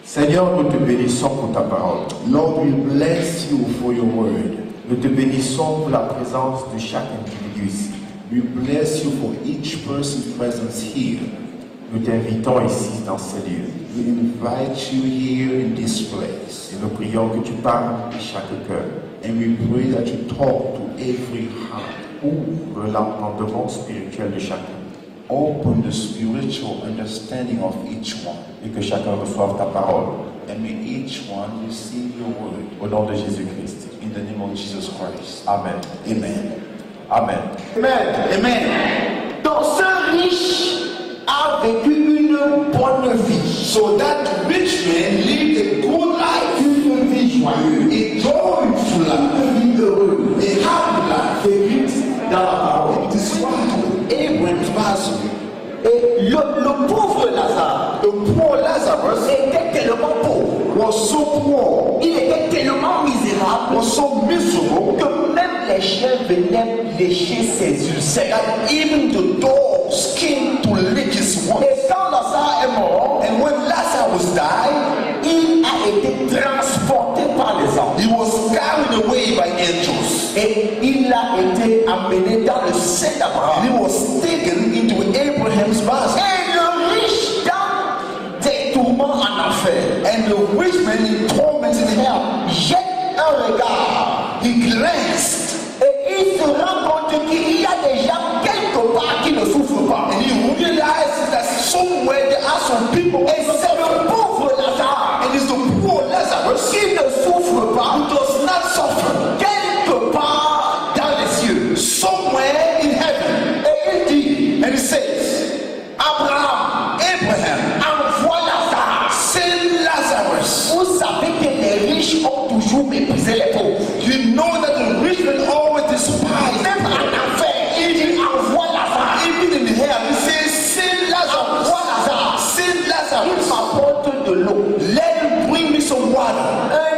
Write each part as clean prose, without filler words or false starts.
Seigneur, nous te bénissons pour ta parole. Lord, we bless you for your word. Nous te bénissons pour la présence de chaque individu ici. We bless you for each person's presence here. Nous t'invitons ici dans ces lieux. We invite you here in this place. Et nous prions que tu parles à chaque cœur. And we pray that you talk to every heart. Ouvre l'entendement spirituel de chacun. Open the spiritual understanding of each one. Et que chacun reçoive ta parole. And may each one receive your word. Au nom de Jésus-Christ. In the name of Jesus Christ. Amen. Amen. Amen. Amen. Amen. Donc ce riche a vécu une bonne vie. So that rich man lived a good life. Une vie joyeuse. A joyful life. Une vie heureuse. A happy life. Écrite dans la parole. It is what Abraham's passing. Et le pauvre Lazare, The poor Lazarus était tellement pauvre, was so poor, il était tellement misérable was so miserable, que même les chiens venaient lécher ses ulcères. that even the dogs came to lick his wounds. Et quand Lazare est mort, And when Lazarus died, il a été transporté par les anges. he was carried away by angels. Et il a été amené dans le sein d'Abraham. He was taken into Abraham's bosom. Et le riche dans des tourments en enfer And the rich man in torment in hell, jette un regard he glanced et il se rend compte qu'il y a des gens quelque part qui ne souffrent pas. and he realized that somewhere there are some people Et c'est except le pauvre Lazare and it's the poor Lazarus qui ne souffre who pas does not suffer. quelque part dans les cieux. Somewhere in heaven. Et il dit, And it says, Abraham, envoie Lazare. send Lazarus. Vous savez que les riches ont toujours méprisé les pauvres. You know that the rich man always despised Même en enfer, il dit envoie Lazare. even in hell. He says, send Lazarus. Envoie Lazare. Send Il Lazarus. m'apporte de l'eau. Let him bring me some water.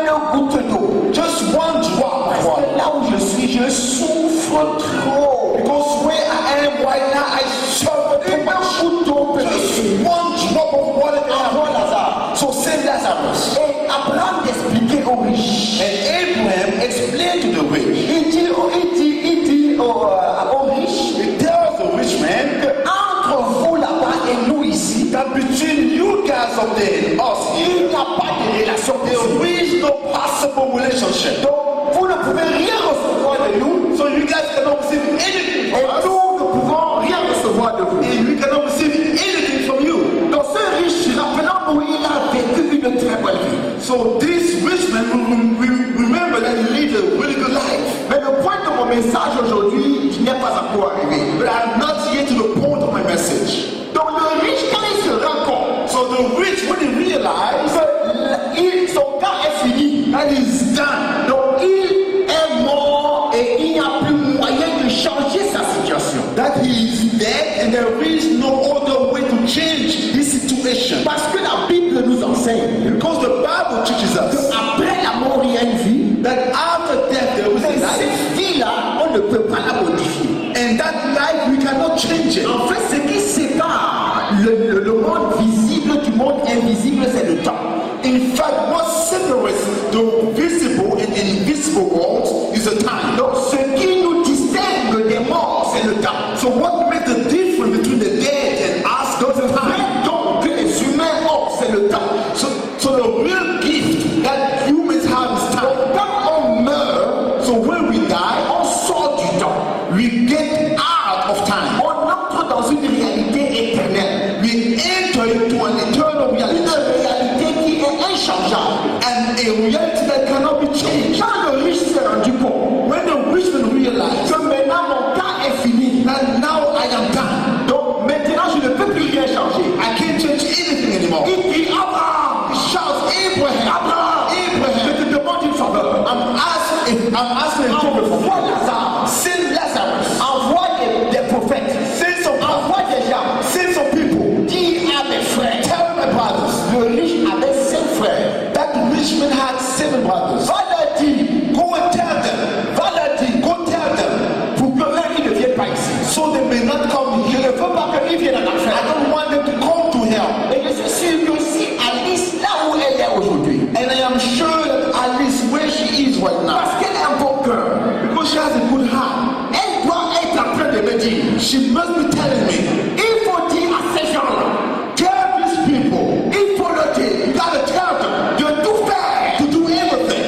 Une goutte d'eau. Just one drop of Parce water. que là où je suis, je souffre trop. Because where I am right now, I suffer too Une much. goutte d'eau peut Just suffire. one drop of water. Envoie Lazare. So send Lazarus. Et Abraham d'expliquer aux riches. And Abraham explained to the rich. Il dit aux riches He tells the rich man que entre vous là-bas et nous ici, that between you guys up there and us here, il n'y a pas de relation there possible. is no possible relationship. Donc, vous ne pouvez rien recevoir de nous So you guys cannot receive anything et from us, nous ne pouvons rien recevoir de vous. and we cannot receive anything from you. Donc, ce riche, rappelons-nous, il a vécu une très bonne vie. So this rich man, we remember that he lived a really good life. Mais le point de mon message aujourd'hui, qui n'est pas encore arrivé. But I'm not yet to the point of my message. Donc, le riche, quand il se rend compte So the rich, when he realized que son cas est fini, that he's done, donc il est mort et il n'y a plus moyen de changer sa situation. that he is dead, and there is no other way to change this situation. Parce que la Bible nous enseigne Because the Bible teaches us qu'après la mort, il y a une vie. that after death there is a Et life, cette vie-là, on ne peut pas la modifier. and that life we cannot change it. En fait, ce qui sépare le monde visible du monde invisible, c'est le temps. In fact, what separates the visible and invisible worlds is the time. Donc, ce qui nous distingue des morts, c'est le temps. So what makes the difference between the dead and us Donc, is the le time. vrai don que les humains ont, c'est le temps. So the real gift that humans have is time. Donc, quand on meurt, So when we die, on if I'm asking a prophet for envoie money, Lazare, send Lazarus, envoie des prophètes, send some, envoie des gens, send some people, dis à mes frères, tell my brothers. le riche avait 5 frères, That rich man had 7 brothers. va leur dire, Go and tell them, va leur dire, go tell them, pour que l'un ne vienne pas ici. so they may not come Je ne here. veux pas qu'ils viennent en I enfer. don't want them to come to hell. Et je suis sûr que si Alice, là où elle est aujourd'hui, And I am sure that Alice, where she is right now, parce qu'elle a un bon cœur, because she has a good heart, elle doit être en train de me dire, she must be telling me, il faut dire à ces gens-là, tell these people, il faut leur dire you gotta tell them de tout faire to do everything,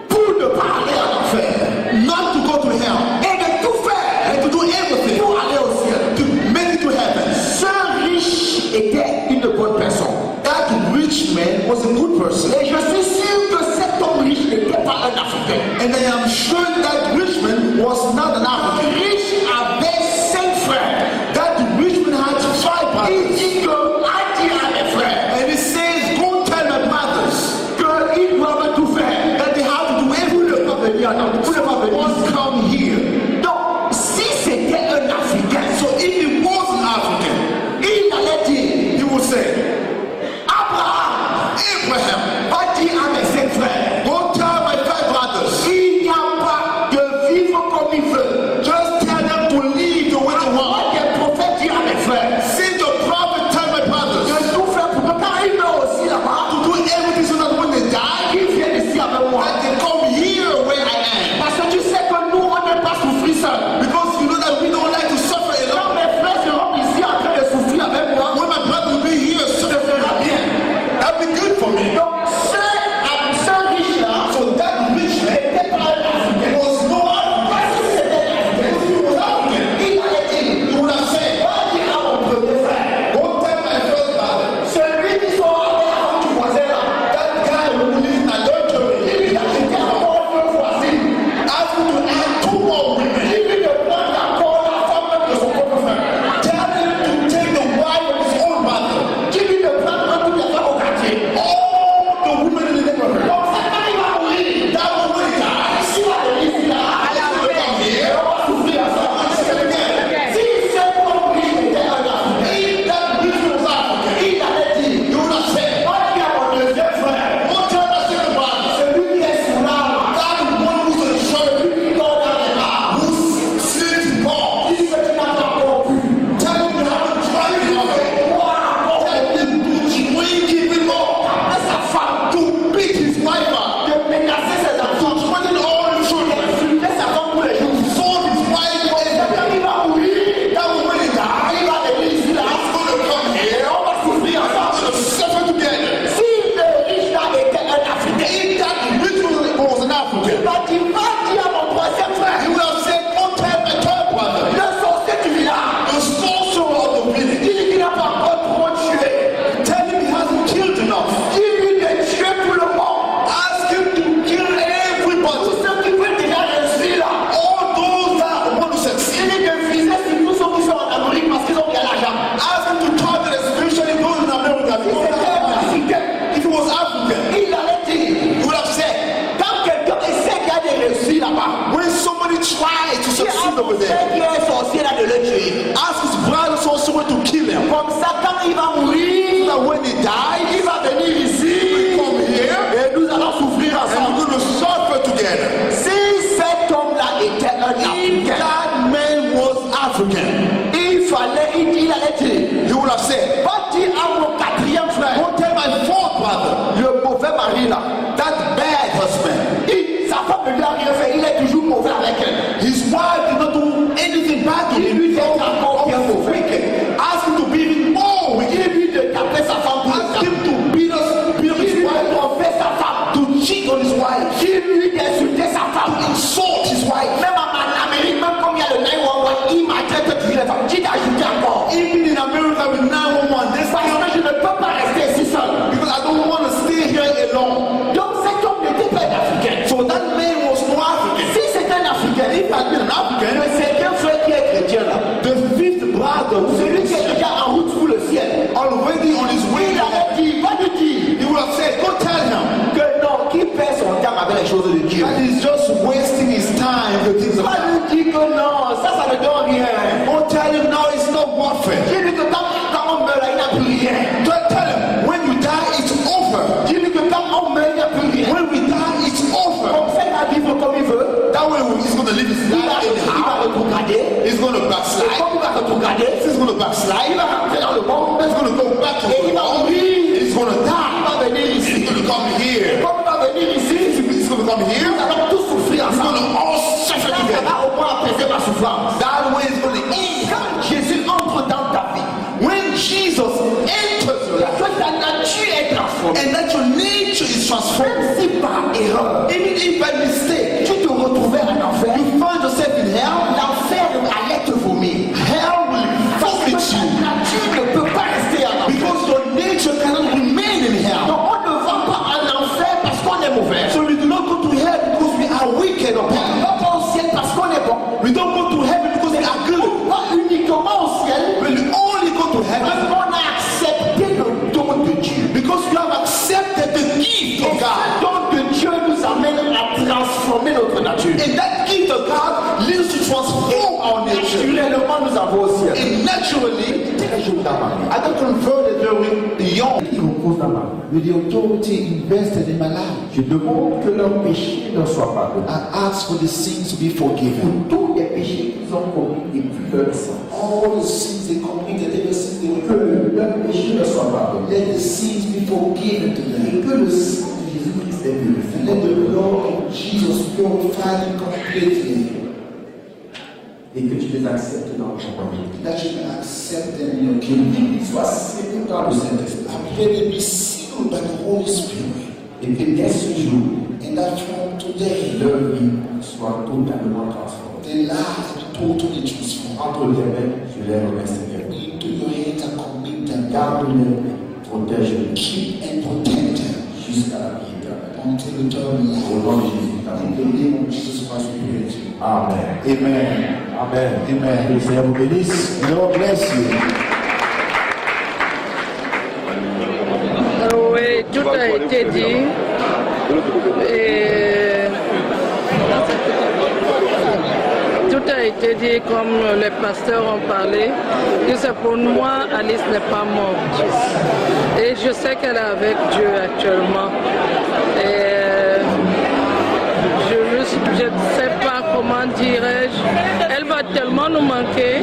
pour ne pas aller en enfer. not to go to hell, Et de tout faire and to do everything pour aller au ciel. to make it to heaven. Ce riche était une bonne personne. That rich man was a good person. Et je suis sûr que cet homme riche n'était pas un Africain. And I am sure that rich man was not an Le African. riche avait 5 frères. That rich man had 5 Il brothers. dit que, a dit à mes frères, And he says, go tell my brothers qu'ils doivent tout faire. that they have to do everything. Pas venir en Afrique. Vous ne pas venir Won't ici. come here. Donc, si c'était un Africain, So if he was an African, il allait dire, he would say, Abraham, Abraham, va dire à mes 5 frères, go tell my 5 brothers, il n'y a pas de vivre comme il veut. just tell them to leave the way they want. Moi, des prophètes dire à mes frères, Send the prophet, tell my brothers de tout faire pour que quand il meurt aussi là-bas, to do everything so that when they die, qu'ils viennent ici avec moi. that they come here where I am. Parce que tu sais que nous, on n'aime pas souffrir seul. Because you know that we don't like to suffer Quand alone. mes frères seront ici en train de souffrir avec moi, When my brother will be here ce suffering, sera bien. that'd be good for me. Donc, ce riche-là So that rich man n'était pas un Africain. was no African. Parce que c'était un Africain. If he was African, Il allait dire, he would have said, va dire à mon premier frère, go tell my first brother, celui qui sera avec du voisin là, that guy who lives in adultery, il a quitté encore 2 fois ci. ask him to add 2 more women. Il lui demande encore la femme même de son propre frère. Tell him to take the wife of his own brother. Qui lui ne prend pas toutes les femmes au quartier. All the women in the neighborhood. Donc, c'est quand il va mourir. That will when he dies. Si on est ici là, will come here. on va souffrir ensemble. Si cet homme riche était un Africain, If that rich man was African, il allait dire, he would have said, va dire à mon deuxième frère, go tell my second brother, celui qui est sous l'arbre, that one who's a short, qui dort dans les bars, who's sleeps in bars. dis que tu n'as pas encore vu. Tell him you haven't tried it already. Moi, encore Tell him to drink even more. après sa femme, To beat his wife up. de menacer ses enfants, To threaten all the children. d'insulter sa femme tous les jours. Sold his wife Quand everywhere. il va mourir, That will when he dies. il va venir ici là, He's going to come et here. on va souffrir We're ensemble. going to suffer together. Si le riche là était un Africain, If that rich man was an African, il va dire à mon troisième he frère, would have said, go tell my third brother, le sorcier du village, the sorcerer of the village. dis-lui qu'il n'a pas encore trop tué. Tell him he hasn't killed enough. Dis-lui de tuer tout le monde. Ask him to kill everybody. Tous ceux qui veulent déjà réussir là. All those that want to succeed. Dis-lui de viser sur tous ceux qui sont en Amérique parce qu'ils ont bien l'argent. Ask him to target especially those in America. Si c'était un Africain, If he was African, il allait dire, he would have said, quand quelqu'un essaie qu'il y a des réussites là-bas, when somebody tries to si succeed un over there, qui est un sorcier là de le tuer. ask his brother sorcerer to kill him. Comme ça, quand il va mourir, That when he dies, il va venir ici come here et nous allons souffrir and ensemble. we're going to suffer together. Si cet homme-là était un If Africain, that man was African, il allait dire, he would have said, va dire à mon 4e frère, go tell my fourth brother, le mauvais mari là, that bad husband, sa femme ne lui a rien fait, il est toujours mauvais avec elle. his wife did not do anything bad to Il him. lui fait encore bien mauvais. Ask him to be even more wicked. Il lui de taper sa femme pour Ask le him to beat us, beat Il his lui wife, de tromper sa femme. to cheat on his wife, Il lui d'insulter sa femme. insult his wife. Même en Amérique, même comme il y a le 911, il maltraite toujours les femmes. Qui t'a ajouté encore? Even in America with 911, this Parce que je ne peux pas rester ici seul. because I don't want to stay here alone. Donc cet homme n'était pas un Africain. So that man was no African. Si c'est un Africain, If I'd been an African, le 5e frère qui est chrétien là, the fifth brother, celui qui est déjà en route pour le ciel, already on his way, il avait dit, va lui dire he would have said, go tell him que non, qui perd son temps avec les choses de Dieu. Dieu. That is just wasting his time for things of Toi God. nous dis que non, ça ne donne rien. Don't tell him no, it's not worth it. Dis-lui que quand on meurt, là, il n'y a plus rien. Don't tell him when you die, it's over. Dis-lui que quand on meurt, il n'y a plus rien. When we die, it's over. On fait la vivre comme il veut. That way he's going to live his Il va life anyhow. retrogradé. He's going to Et backslide. comme il va retrogradé, He's going to il backslide. va rentrer dans le monde. He's going to go back to Et the il va world. mourir. He's going to Il die. va venir He's ici. going to come here. Comme il va venir ici, He's going to come here. nous allons tous souffrir He's going ensemble. to all suffer Ça together. va au moins apaiser ma souffrance. That way is going to ease. Quand Jésus entre dans ta vie, When Jesus enters your life, que ta nature est transformée. and that your nature is transformed, Même si par erreur, even if by mistake tu te retrouvais en enfer, you find yourself in hell, l'enfer allait te vomir. hell will Parce que vomit ta you nature ne peut pas rester en enfer. because your nature cannot remain in hell. Donc on ne va pas en enfer parce qu'on est mauvais. So we do not go to hell because we are wicked or On bad. ne va pas au ciel parce qu'on est bon. We don't go to heaven because we are good. Pas uniquement au ciel, We only go to parce heaven qu'on a accepté le don de Dieu. because we have accepted the gift Et of God. ce don de Dieu nous amène à transformer notre nature. And that gift of God leads to transform our nature. Naturellement, nous avons au ciel. And naturally, Très jeune dans ma vie. I got converted very young. Il repose dans ma vie. With the authority invested in my life, Je demande que leurs péchés ne soient pas pardonnés. I ask for the sins to be forgiven. Tous les péchés qu'ils ont commis depuis leur naissance. All the sins they committed ever since they were Que born, leurs péchés ne soient pas pardonnés. let the sins be forgiven to them. Et que le sang de Jésus-Christ est purifié. And let the blood of Jesus purify them completely. Et que tu les acceptes dans ton royaume. That you can accept them in your kingdom. Qu'ils soient scellés dans le Saint-Esprit. I pray they be sealed by the Holy Spirit. Et que dès ce jour, And that from today, leur vie soit totalement transformée. their lives be totally transformed. Entre tes mains, je les remets, Seigneur. Into your hands and commit them. Garde-les, protège-les Keep and protect them jusqu'à la vie éternelle. until eternal life. Au nom de Jésus, In the name of Jesus Christ, we pray. Amen. Amen. Amen. Amen. Que le Seigneur vous bénisse. The Lord bless you. Oui, tout a été dit. Et tout a été dit comme les pasteurs ont parlé. Que c'est pour moi, Alice n'est pas morte. Et je sais qu'elle est avec Dieu actuellement. Et je ne sais pas comment dirais-je. Elle va tellement nous manquer.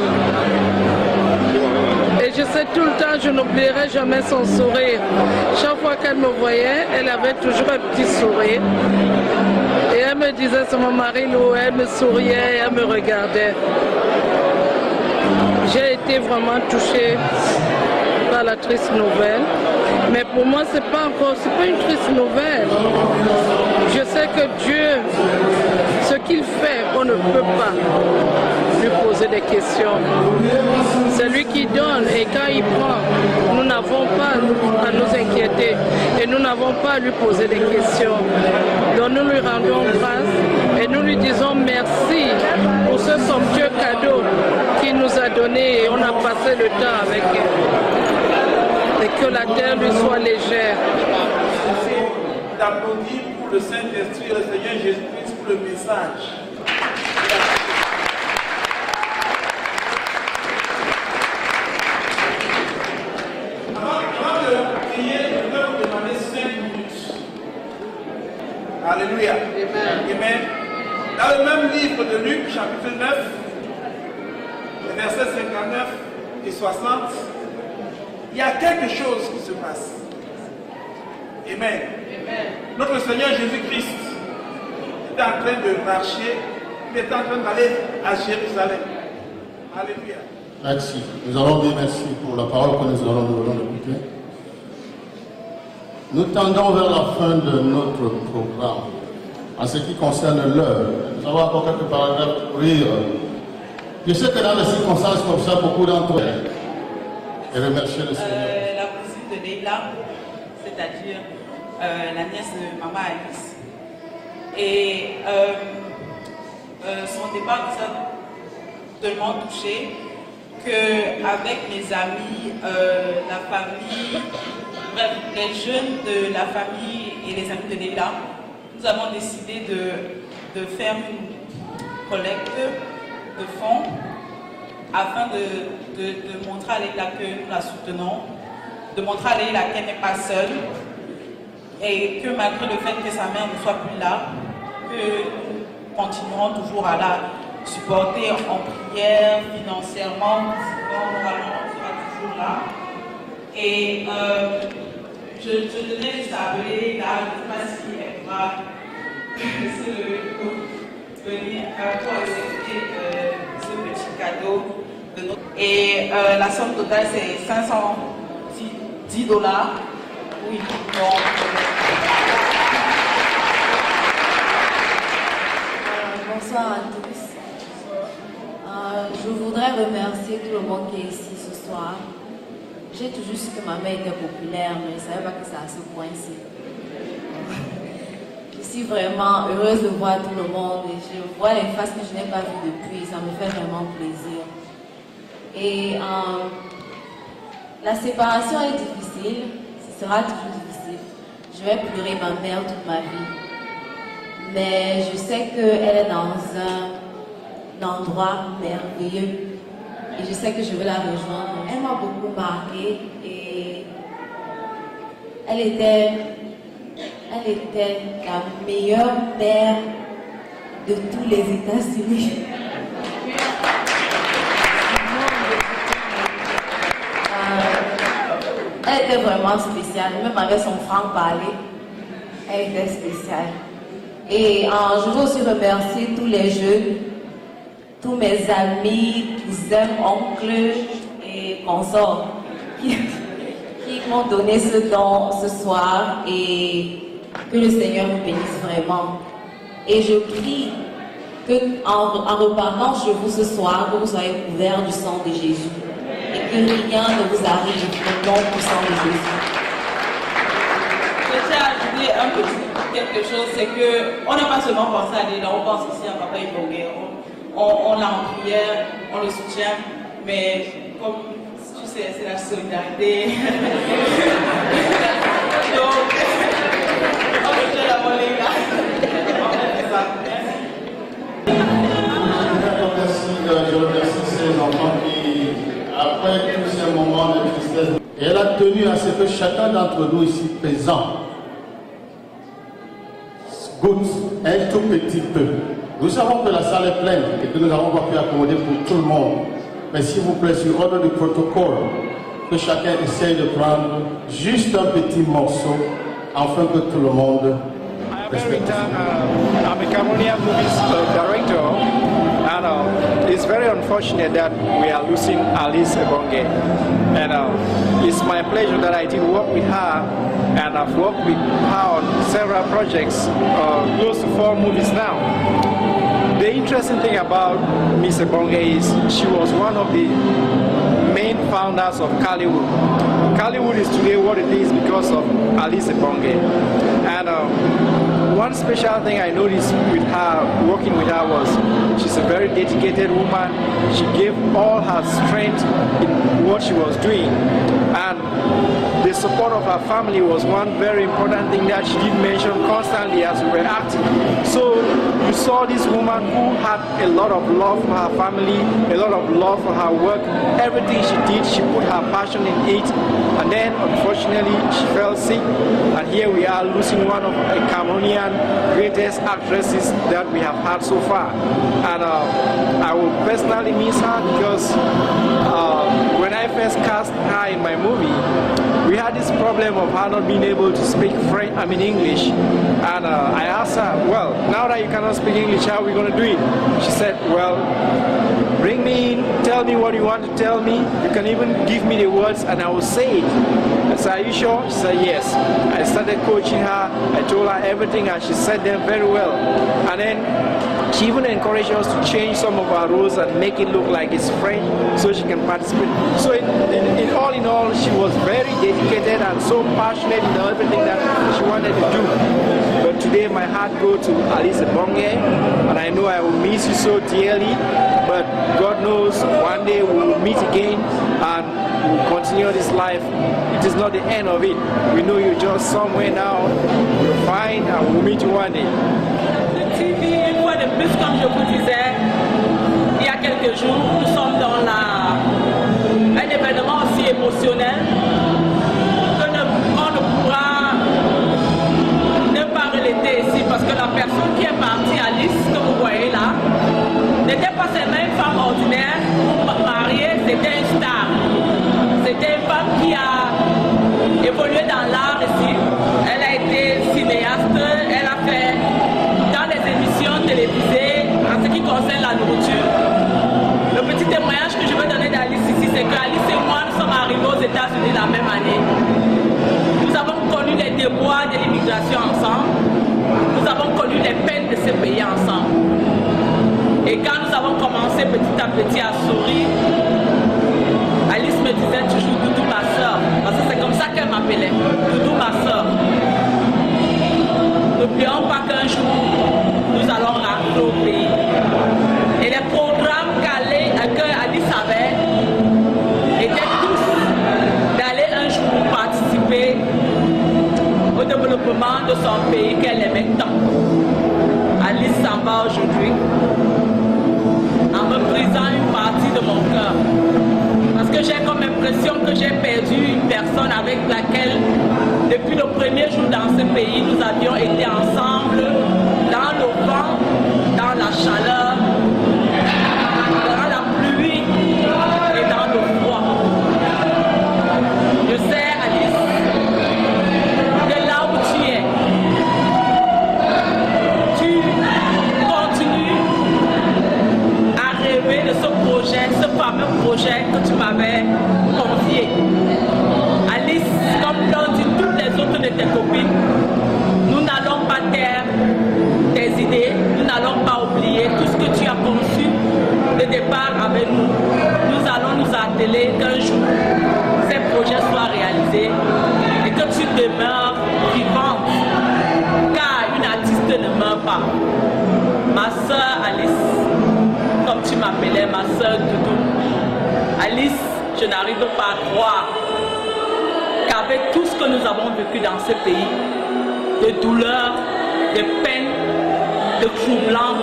Et je sais tout le temps, je n'oublierai jamais son sourire. Chaque fois qu'elle me voyait, elle avait toujours un petit sourire. Et elle me disait, c'est mon mari, Lou, elle me souriait, elle me regardait. J'ai été vraiment touchée par la triste nouvelle. Mais pour moi, c'est pas une triste nouvelle. Je sais que Dieu, ce qu'il fait, on ne peut pas lui poser des questions. C'est lui qui donne et quand il prend, nous n'avons pas à nous inquiéter et nous n'avons pas à lui poser des questions. Donc nous lui rendons grâce et nous lui disons merci pour ce somptueux cadeau qu'il nous a donné et on a passé le temps avec elle. Et que la terre lui soit légère. D'applaudir pour le Saint-Esprit et le Seigneur Jésus-Christ pour le message. Avant de prier, je vais vous demander 5 minutes. Alléluia. Amen. Dans le même livre de Luc, chapitre 9, les versets 59 et 60, il y a quelque chose qui se passe. Amen. Notre Seigneur Jésus-Christ est en train de marcher, il est en train d'aller à Jérusalem. Alléluia. Merci. Nous allons dire merci pour la parole que nous allons écouter. Nous tendons vers la fin de notre programme. En ce qui concerne l'heure, nous avons encore quelques paragraphes pour lire. Je sais que dans les circonstances comme ça, beaucoup d'entre eux, et remercier le Seigneur. La cousine de Leila, c'est-à-dire la nièce de Maman Alice. Et son départ nous a tellement touchés qu'avec mes amis, la famille, bref, les jeunes de la famille et les amis de Leila, nous nous avons décidé de faire une collecte de fonds afin de montrer à Leila que nous la soutenons, de montrer à Leila qu'elle n'est pas seule et que malgré le fait que sa mère ne soit plus là, que nous continuerons toujours à la supporter en prière, financièrement, moralement, on sera toujours là. Et je tenais juste à appeler Leila, je ne sais pas si elle pourra se lever pour venir pour accepter ce petit cadeau. Et la somme totale c'est $510. Oui, donc. Bonsoir à tous. Je voudrais remercier tout le monde qui est ici ce soir. J'ai toujours su que ma mère était populaire, mais je ne savais pas que ça à ce point-ci. Je suis vraiment heureuse de voir tout le monde et je vois les faces que je n'ai pas vues depuis, ça me fait vraiment plaisir. Et la séparation est difficile, ce sera toujours difficile. Je vais pleurer ma mère toute ma vie. Mais je sais qu'elle est dans un endroit merveilleux et je sais que je vais la rejoindre. Elle m'a beaucoup marquée et elle était la meilleure mère de tous les États-Unis. Elle était vraiment spéciale, même avec son franc-parler, elle était spéciale. Et je veux aussi remercier tous les jeunes, tous mes amis, cousins, oncles et consorts qui m'ont donné ce don ce soir et que le Seigneur vous bénisse vraiment. Et je prie qu'en repartant chez vous ce soir, que vous soyez couverts du sang de Jésus et que rien ne vous arrive au nom du sang de Jésus. Je tiens à ajouter un petit quelque chose, c'est qu'on n'a pas seulement pensé à Leila, on pense aussi à Papa Ibongue. On l'a en prière, on le soutient, mais comme tu sais, c'est la solidarité. Donc, on soutient la bonne Leila. Je remercie ces enfants qui, après tous ces moments de tristesse, elle a tenu à ce que chacun d'entre nous ici présent goûte un tout petit peu. Nous savons que la salle est pleine et que nous n'avons pas pu accommoder pour tout le monde. Mais s'il vous plaît, sur ordre du protocole, que chacun essaye de prendre juste un petit morceau afin que tout le monde respecte. I'm a Cameroonian movies director, and it's very unfortunate that we are losing Alice Ebonge. And it's my pleasure that I did work with her, and I've worked with her on several projects, close to 4 movies now. The interesting thing about Miss Ebonge is she was one of the main founders of Kaliwood. Kaliwood is today what it is because of Alice Ebonge. And one special thing I noticed with her, working with her, was she's a very dedicated woman. She gave all her strength in what she was doing. And the support of her family was one very important thing that she did mention constantly as we were acting. So you saw this woman who had a lot of love for her family, a lot of love for her work. Everything she did, she put her passion in it. And then, unfortunately, she fell sick. And here we are losing one of the Cameroonian greatest actresses that we have had so far. And I will personally miss her because when I first cast her in my movie, we had this problem of her not being able to speak English. And I asked her, well, now that you cannot speak English, how are we going to do it? She said, well, bring me in, tell me what you want to tell me. You can even give me the words and I will say it. I said, are you sure? She said, yes. I started coaching her. I told her everything and she said them very well. And then she even encouraged us to change some of our roles and make it look like it's French so she can participate. So in all, she was very dedicated and so passionate in everything that she wanted to do. But today my heart goes to Alice Ebonge, and I know I will miss you so dearly, but God knows one day we will meet again and we will continue this life it is not the end of it. We know you're just somewhere now. You're fine and we'll meet you one day. TV, une fois de plus, comme je vous disais, il y a quelques jours, nous sommes dans un événement aussi émotionnel que on ne pourra ne pas relater ici parce que la personne qui est partie, Alice, que vous voyez là, n'était pas seulement une femme ordinaire, mariée, c'était une star. C'était une femme qui a évolué dans l'art ici. Elle a été cinéaste, elle a fait dans les émissions télévisées en ce qui concerne la nourriture. Le petit témoignage que je veux donner d'Alice ici, c'est qu'Alice et moi, nous sommes arrivés aux États-Unis la même année. Nous avons connu les déboires de l'immigration ensemble. Nous avons connu les peines de ce pays ensemble. Et quand nous avons commencé petit à petit à sourire, Alice me disait toujours Doudou ma soeur, parce que c'est comme ça qu'elle m'appelait, Doudou ma soeur. N'oublions pas qu'un jour, nous allons rentrer au pays. Et les programmes qu'Alice avait étaient tous d'aller un jour participer au développement de son pays qu'elle aimait tant. Alice s'en va aujourd'hui en me brisant une partie de mon cœur. Parce que j'ai comme impression que j'ai perdu une personne avec laquelle, depuis le premier jour dans ce pays, nous avions été ensemble, dans le vent, dans la chaleur, dans la pluie et dans le froid. Je sais, Alice, que là où tu es, tu continues à rêver de ce projet, ce fameux projet que tu m'avais confié. Alice, comme l'ont dit toutes les autres de tes copines, nous n'allons pas taire tes idées, nous n'allons pas oublier tout ce que tu as conçu de départ avec nous. Nous allons nous atteler qu'un jour ces projets soient réalisés et que tu demeures vivante, car une artiste ne meurt pas. Ma soeur Alice, comme tu m'appelais ma soeur Doudou. Alice, je n'arrive pas à croire qu'avec tout ce que nous avons vécu dans ce pays, de douleurs, de peines, de troublants,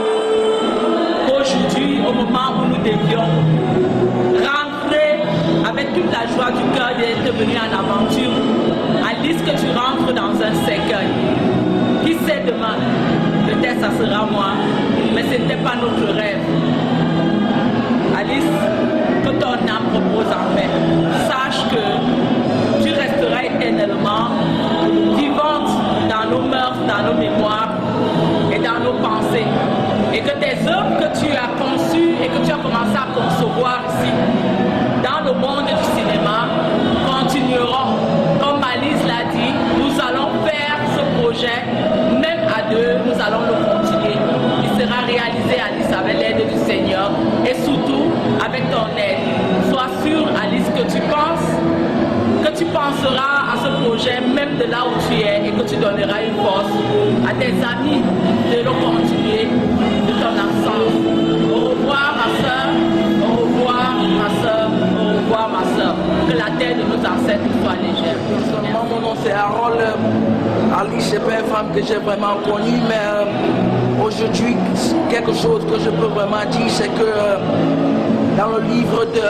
qu'aujourd'hui, au moment où nous devions rentrer avec toute la joie du cœur d'être venu en aventure, Alice, que tu rentres dans un cercueil. Qui sait demain? Peut-être ça sera moi, mais ce n'était pas notre rêve. Alice, que ton âme repose en paix. Sache que tu resteras éternellement vivante dans nos mœurs, dans nos mémoires et dans nos pensées. Et que tes œuvres que tu as conçues et que tu as commencé à concevoir ici, dans le monde du cinéma, continueront. Comme Alice l'a dit, nous allons faire ce projet, même à deux, nous allons le continuer. Il sera réalisé, Alice, avec l'aide du Seigneur et surtout avec ton aide. Sois sûre, Alice, que tu penseras à ce projet même de là où tu es et que tu donneras une force à tes amis de le continuer de ton absence. Au revoir ma soeur, au revoir ma soeur, au revoir ma soeur. Que la terre de nos ancêtres soit légère. Mon nom c'est Harold. Alice, c'est pas une femme que j'ai vraiment connue, mais aujourd'hui, quelque chose que je peux vraiment dire, c'est que dans le livre de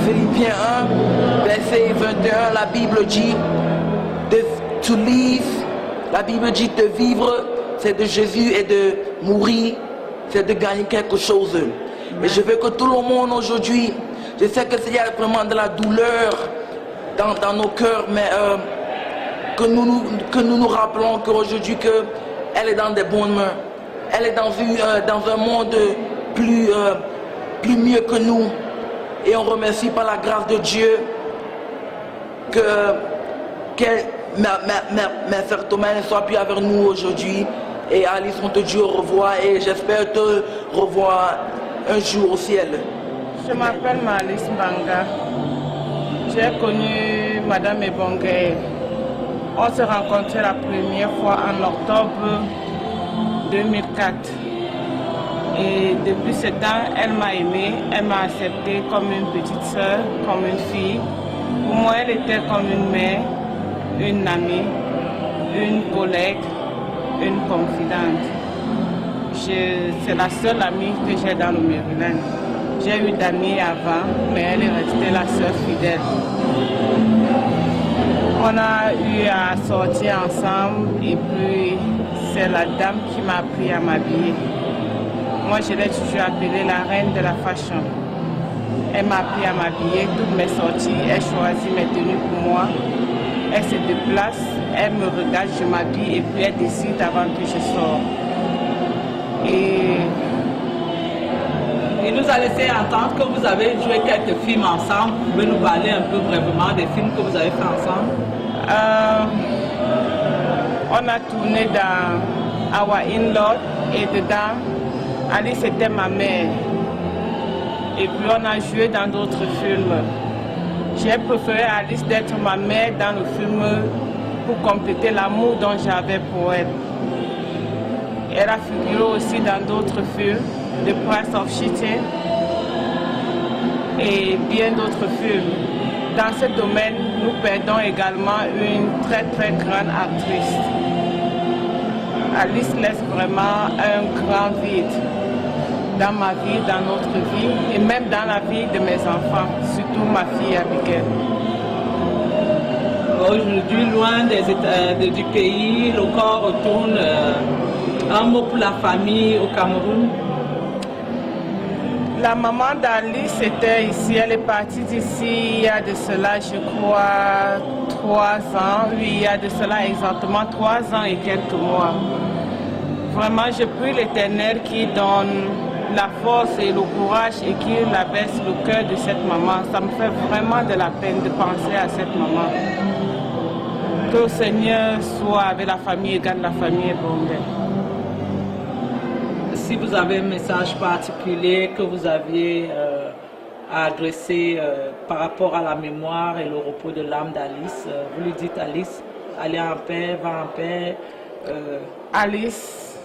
Philippiens 1, verset 21, la Bible dit to live, la Bible dit de vivre, c'est de Jésus, et de mourir, c'est de gagner quelque chose. Et je veux que tout le monde aujourd'hui, je sais que il y a vraiment de la douleur dans nos cœurs, mais que nous nous rappelons qu'aujourd'hui elle est dans des bonnes mains. Elle est dans un monde plus mieux que nous. Et on remercie par la grâce de Dieu que Mère Thomas ne soit plus avec nous aujourd'hui. Et Alice, on te dit au revoir et j'espère te revoir un jour au ciel. Je m'appelle Alice Banga. J'ai connu Madame Ebongue. On s'est rencontrés la première fois en octobre 2004. Et depuis ce temps, elle m'a aimée, elle m'a acceptée comme une petite soeur, comme une fille. Pour moi, elle était comme une mère, une amie, une collègue, une confidente. C'est la seule amie que j'ai dans le Maryland. J'ai eu d'amis avant, mais elle est restée la seule fidèle. On a eu à sortir ensemble et puis c'est la dame qui m'a appris à m'habiller. Moi, je l'ai toujours appelée la reine de la fashion. Elle m'a appris à m'habiller, toutes mes sorties, elle choisit mes tenues pour moi. Elle se déplace, elle me regarde, je m'habille et puis elle décide avant que je sorte. Et il nous a laissé entendre que vous avez joué quelques films ensemble. Vous pouvez nous parler un peu brièvement des films que vous avez fait ensemble? On a tourné dans Our In-Law et dedans, Alice était ma mère. Et puis on a joué dans d'autres films. J'ai préféré Alice d'être ma mère dans le film pour compléter l'amour dont j'avais pour elle. Elle a figuré aussi dans d'autres films, The Price of Cheating et bien d'autres films. Dans ce domaine, nous perdons également une très très grande actrice. Alice laisse vraiment un grand vide dans ma vie, dans notre vie et même dans la vie de mes enfants, surtout ma fille Abigail. Aujourd'hui, loin du pays, le corps retourne. Un mot pour la famille au Cameroun. La maman d'Alice était ici, elle est partie d'ici il y a de cela, je crois, 3 ans. Oui, il y a de cela exactement 3 ans et quelques mois. Vraiment, je prie l'Éternel qui donne la force et le courage et qui abaisse le cœur de cette maman. Ça me fait vraiment de la peine de penser à cette maman. Que le Seigneur soit avec la famille et garde la famille Bongé. Si vous avez un message particulier que vous aviez à adresser par rapport à la mémoire et le repos de l'âme d'Alice, vous lui dites Alice, allez en paix, va en paix. Alice,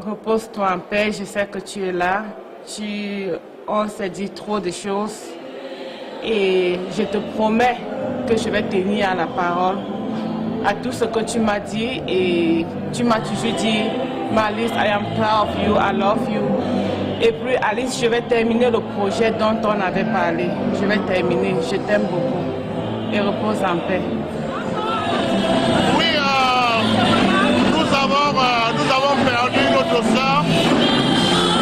repose-toi en paix, je sais que tu es là. On s'est dit trop de choses et je te promets que je vais tenir à la parole, à tout ce que tu m'as dit et tu m'as toujours dit Alice, I am proud of you, I love you. Et puis Alice, je vais terminer le projet dont on avait parlé. Je vais terminer, je t'aime beaucoup. Et repose en paix. Oui, nous avons perdu notre soeur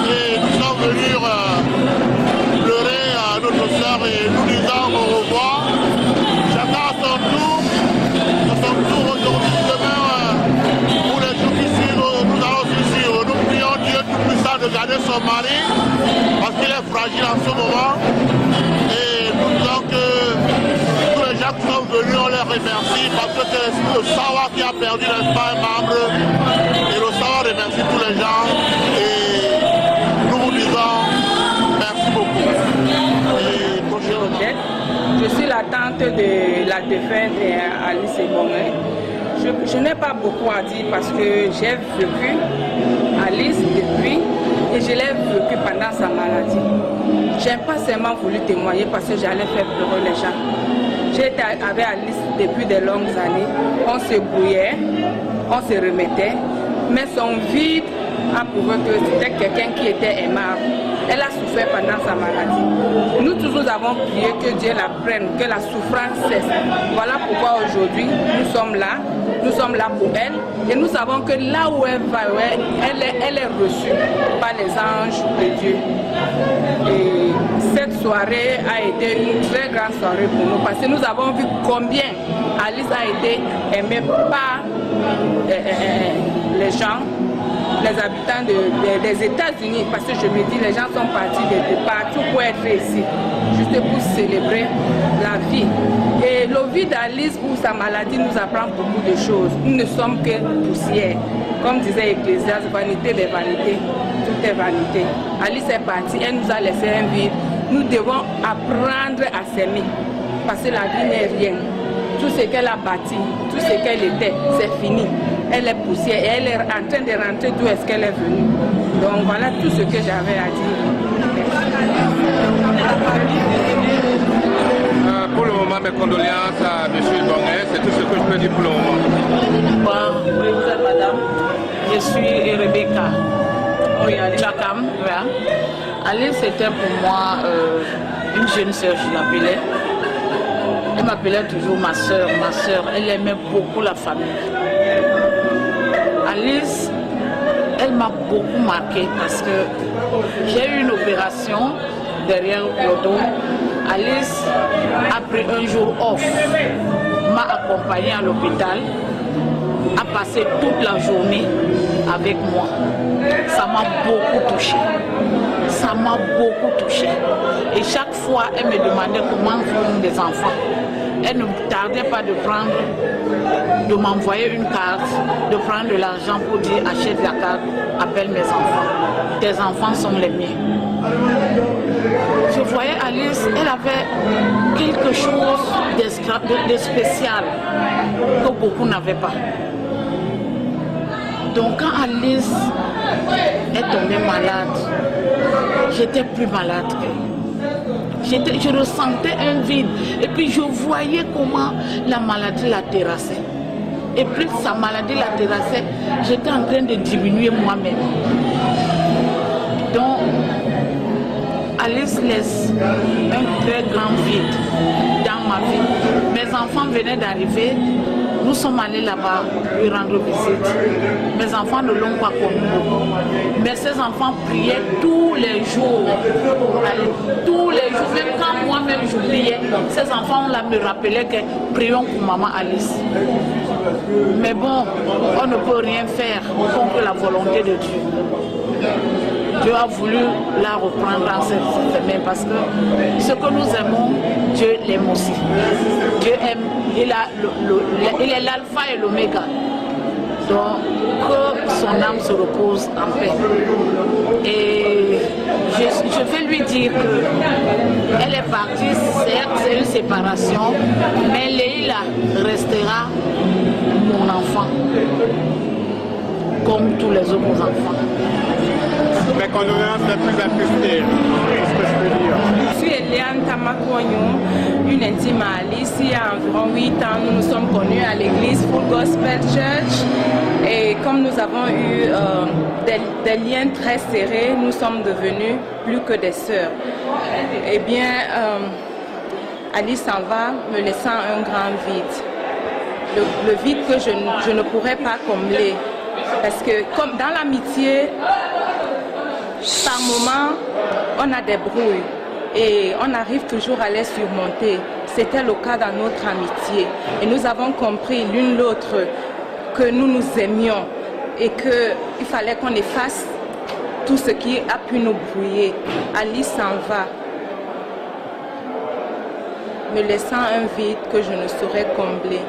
et nous sommes venus pleurer à notre soeur et nous disons au revoir. Chacun à son tour. Nous sommes tous aujourd'hui, demain, pour les jours qui suivent, nous allons suivre. Nous prions Dieu Tout-Puissant de garder son mari parce qu'il est fragile en ce moment. Et nous disons que tous les gens qui sont venus, on les remercie parce que c'est le Sawa qui a perdu un membre. Et le Sawa remercie tous les gens. Et nous vous disons merci beaucoup. Et prochainement. Je suis la tante de la défunte Alice Ebongé. Je n'ai pas beaucoup à dire parce que j'ai vécu Alice depuis et je l'ai vécu pendant sa maladie. Je n'ai pas seulement voulu témoigner parce que j'allais faire pleurer les gens. J'étais avec Alice depuis de longues années. On se brouillait, on se remettait, mais son vide a prouvé que c'était quelqu'un qui était aimable. Elle a souffert pendant sa maladie. Nous tous nous avons prié que Dieu la prenne, que la souffrance cesse. Voilà pourquoi aujourd'hui nous sommes là pour elle. Et nous savons que là où elle va, elle est reçue par les anges de Dieu. Et cette soirée a été une très grande soirée pour nous parce que nous avons vu combien Alice a été aimée par les gens, les habitants des États-Unis, parce que je me dis, les gens sont partis de partout pour être ici, juste pour célébrer la vie. Et le vie d'Alice ou sa maladie nous apprend beaucoup de choses. Nous ne sommes que poussière. Comme disait Ecclésiaste, vanité des vanités, tout est vanité. Alice est partie, elle nous a laissé un vide. Nous devons apprendre à s'aimer, parce que la vie n'est rien. Tout ce qu'elle a bâti, tout ce qu'elle était, c'est fini. Elle est poussière et elle est en train de rentrer d'où est-ce qu'elle est venue. Donc voilà tout ce que j'avais à dire. pour le moment, mes condoléances à M. Ebongue, c'est tout ce que je peux dire pour le moment. Bon, oui, vous êtes madame. Je suis Rebecca. Oui, Chakam. Alice était pour moi une jeune sœur, je l'appelais. Elle m'appelait toujours ma sœur, ma sœur. Elle aimait beaucoup la famille. Alice, elle m'a beaucoup marqué parce que j'ai eu une opération derrière le dos. Alice a pris un jour off, m'a accompagnée à l'hôpital, a passé toute la journée avec moi. Ça m'a beaucoup touchée. Ça m'a beaucoup touchée. Et chaque fois, elle me demandait comment font des enfants. Elle ne tardait pas de m'envoyer une carte, de prendre de l'argent pour dire achète la carte, appelle mes enfants. Tes enfants sont les miens. Je voyais Alice, elle avait quelque chose de spécial que beaucoup n'avaient pas. Donc quand Alice est tombée malade, j'étais plus malade qu'elle. Je ressentais un vide et puis je voyais comment la maladie la terrassait. Et plus sa maladie la terrassait, j'étais en train de diminuer moi-même. Donc, Alice laisse un très grand vide dans ma vie. Mes enfants venaient d'arriver, nous sommes allés là-bas lui rendre visite. Mes enfants ne l'ont pas connu. Mais ces enfants priaient tous les jours. Tous les jours, même quand moi-même je priais, ces enfants-là me rappelaient que prions pour maman Alice. Mais bon, on ne peut rien faire contre la volonté de Dieu. Dieu a voulu la reprendre dans ses mains parce que ce que nous aimons, Dieu l'aime aussi. Dieu aime, il est l'alpha et l'oméga. Donc, que son âme se repose en paix. Et je vais lui dire qu'elle est partie, certes, c'est une séparation, mais Leïla restera mon enfant, comme tous les autres enfants. Mes condoléances les plus attristées, c'est ce que je peux dire. Je suis Eliane Tamakonyo, une intime à Alice. Il y a environ 8 ans, nous nous sommes connus à l'église Full Gospel Church. Et comme nous avons eu des liens très serrés, nous sommes devenus plus que des sœurs. Eh bien, Alice s'en va, me laissant un grand vide. Le vide que je ne pourrais pas combler. Parce que comme dans l'amitié, par moment, on a des brouilles et on arrive toujours à les surmonter. C'était le cas dans notre amitié. Et nous avons compris l'une l'autre que nous nous aimions et qu'il fallait qu'on efface tout ce qui a pu nous brouiller. Alice s'en va, me laissant un vide que je ne saurais combler.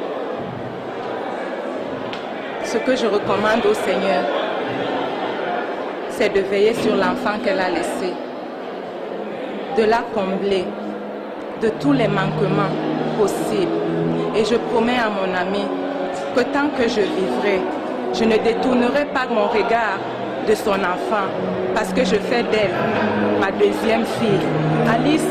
Ce que je recommande au Seigneur, c'est de veiller sur l'enfant qu'elle a laissé, de la combler de tous les manquements possibles. Et je promets à mon ami que tant que je vivrai, je ne détournerai pas mon regard de son enfant, parce que je fais d'elle ma deuxième fille. Alice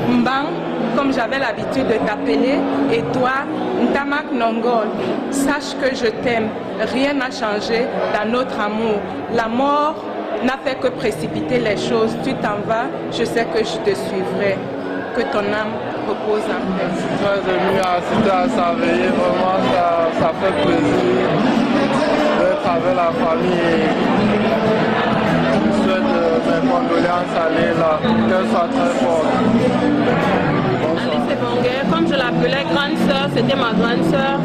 Mbang, comme j'avais l'habitude de t'appeler, et toi, Ntamak Nongol, sache que je t'aime. Rien n'a changé dans notre amour. La mort n'a fait que précipiter les choses. Tu t'en vas, je sais que je te suivrai. Que ton âme repose en paix. Je suis très ému à assister à sa veillée. Vraiment, ça fait plaisir d'être avec la famille. Je souhaite mes condoléances à Leïla, qu'elle soit très forte. Alice Ebongue, comme je l'appelais grande sœur, c'était ma grande sœur.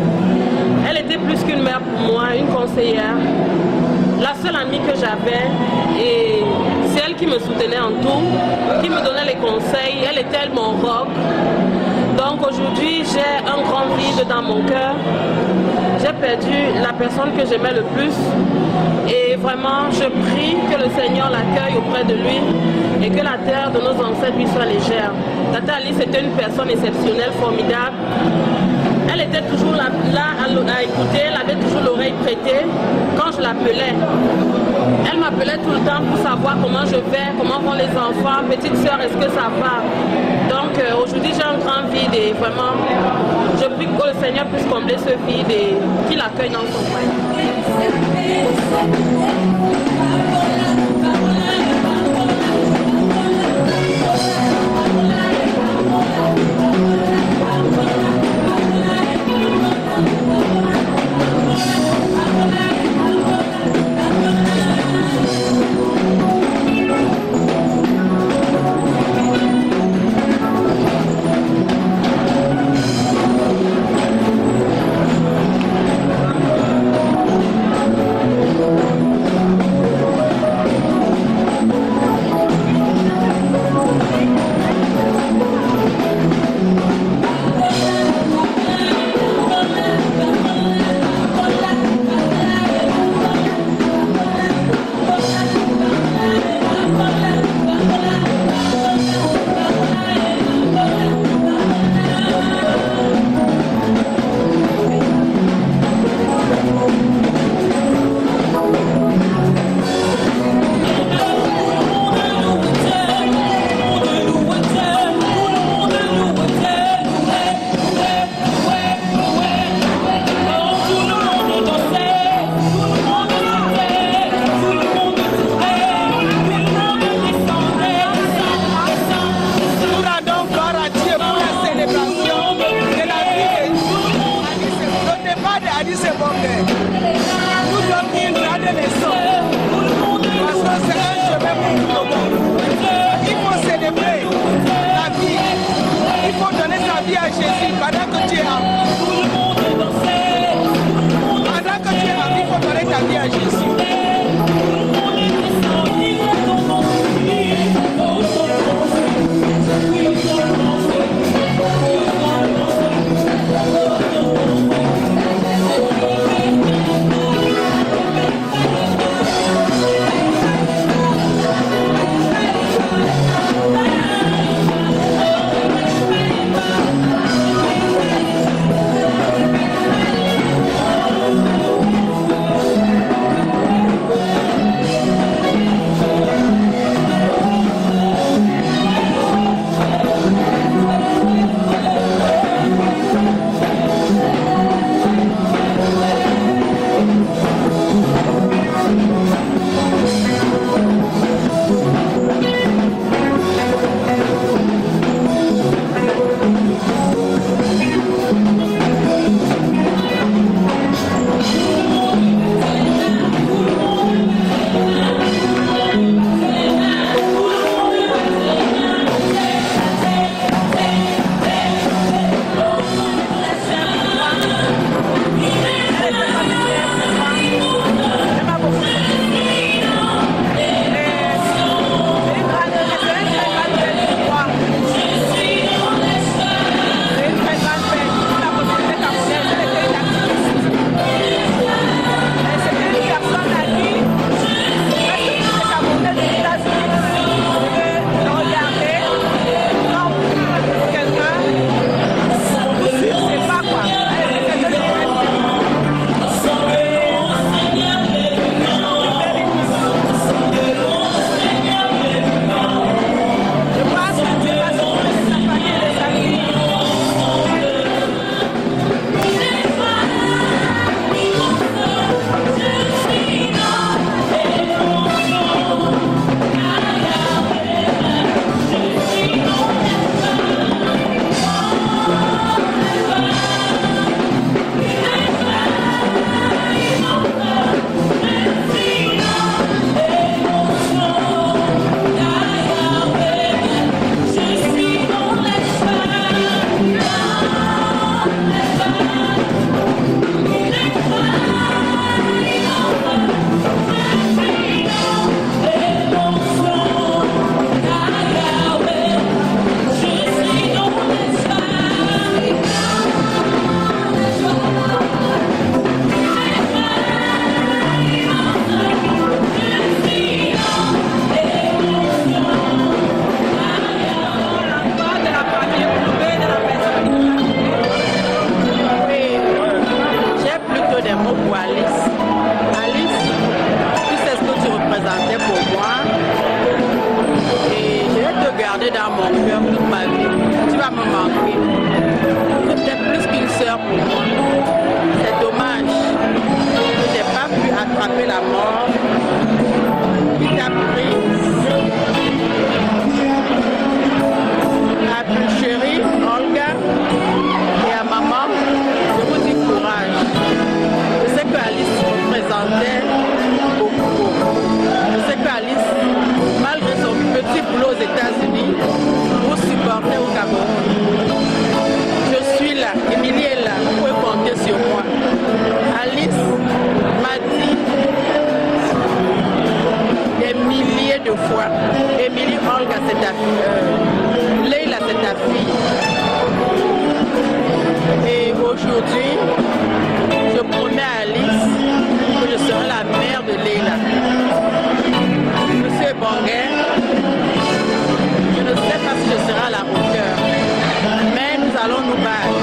Elle était plus qu'une mère pour moi, une conseillère. La seule amie que j'avais, et c'est elle qui me soutenait en tout, qui me donnait les conseils. Elle était mon roc. Donc aujourd'hui, j'ai un grand vide dans mon cœur. J'ai perdu la personne que j'aimais le plus. Et vraiment, je prie que le Seigneur l'accueille auprès de lui et que la terre de nos ancêtres lui soit légère. Tata Alice était une personne exceptionnelle, formidable. Elle était toujours là à écouter, elle avait toujours l'oreille prêtée quand je l'appelais. Elle m'appelait tout le temps pour savoir comment je vais, comment vont les enfants, petite soeur, est-ce que ça va? Donc aujourd'hui j'ai un grand vide et vraiment je prie que le Seigneur puisse combler ce vide et qu'il accueille dans son foyer. mon cœur toute ma vie. Tu vas me manquer. Tu es plus qu'une sœur pour moi. C'est dommage que je n'ai pas pu attraper la mort qui t'a pris. À plus chérie, Olga, et à maman, je vous dis courage. Je sais que Alice représentait beaucoup. Je sais que Alice, malgré son petit boulot aux États-Unis, vous supportez au Cameroun. Je suis là, Émilie est là, vous pouvez compter sur moi. Alice m'a dit des milliers de fois, Émilie, Olga, c'est ta fille, Leila, c'est ta fille. Et aujourd'hui, je promets à Alice que je serai la mère de Leila. Monsieur Bonguet, je ne sais pas si je serai à la hauteur, mais nous allons nous battre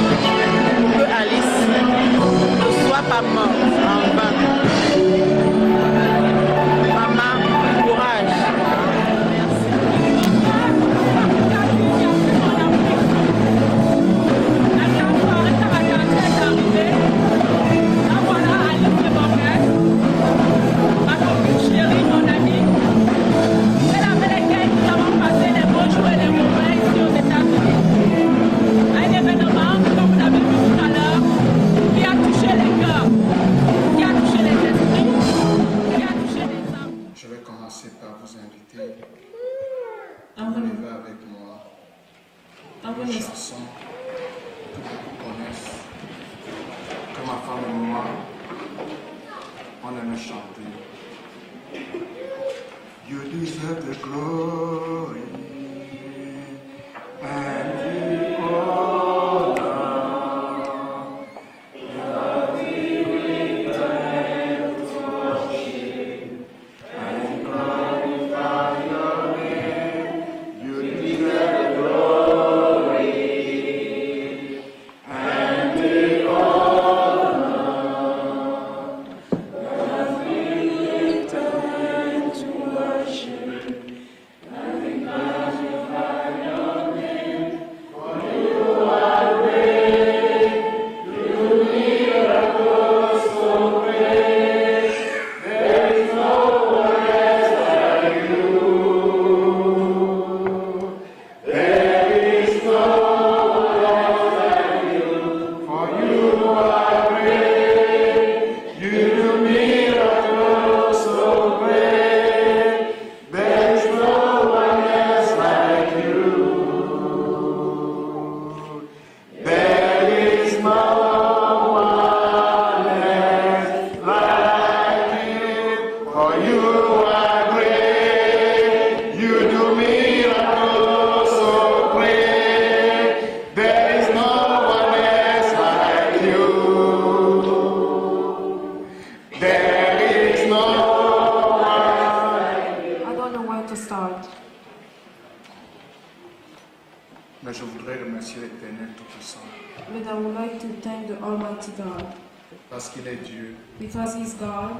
pour que Alice ne soit pas morte en vain. Maman, courage. Je vais commencer par vous inviter à lever avec moi une chanson que beaucoup connaissent, que ma femme et moi, on aime chanter. You deserve the glory and the honor. You are the to worship and glorify your name. You deserve the glory and the honor. As we return to worship and glorify your name, for you are great, you miracles so great. There is no one else like you. There is no one else like you. For you are great, you do miracles so great. There is no one else like you. There is no one else like you. For you are great, you do miracles so great. There is no one else like you. There is no one like you. I don't know where to start, Mais je voudrais remercier l'Éternel Tout-Puissant but I would like to thank the Almighty God parce qu'il est Dieu because He's God,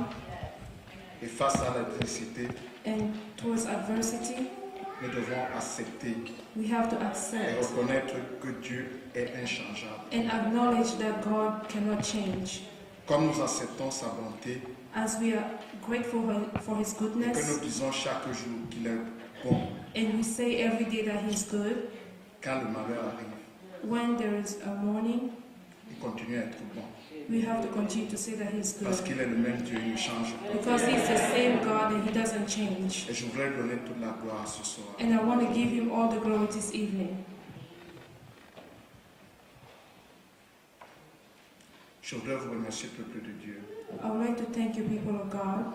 et face à l'adversité, and towards adversity, nous devons accepter we have to et accept reconnaître que Dieu est inchangeable. and acknowledge that God cannot change. Comme nous acceptons sa bonté As we are grateful for His et que nous goodness, disons chaque jour qu'il est bon, and we say every day that He's good, quand le malheur arrive, when there is a morning, il continue à être bon. we have to continue to say that He's Parce good. qu'il est le même Dieu, il ne change pas. Because He's the same God and He doesn't change. Et je voudrais donner toute la gloire ce soir. And I want to give Him all the glory this evening. Je voudrais vous remercier, peuple de Dieu. I would like to thank you, people of God.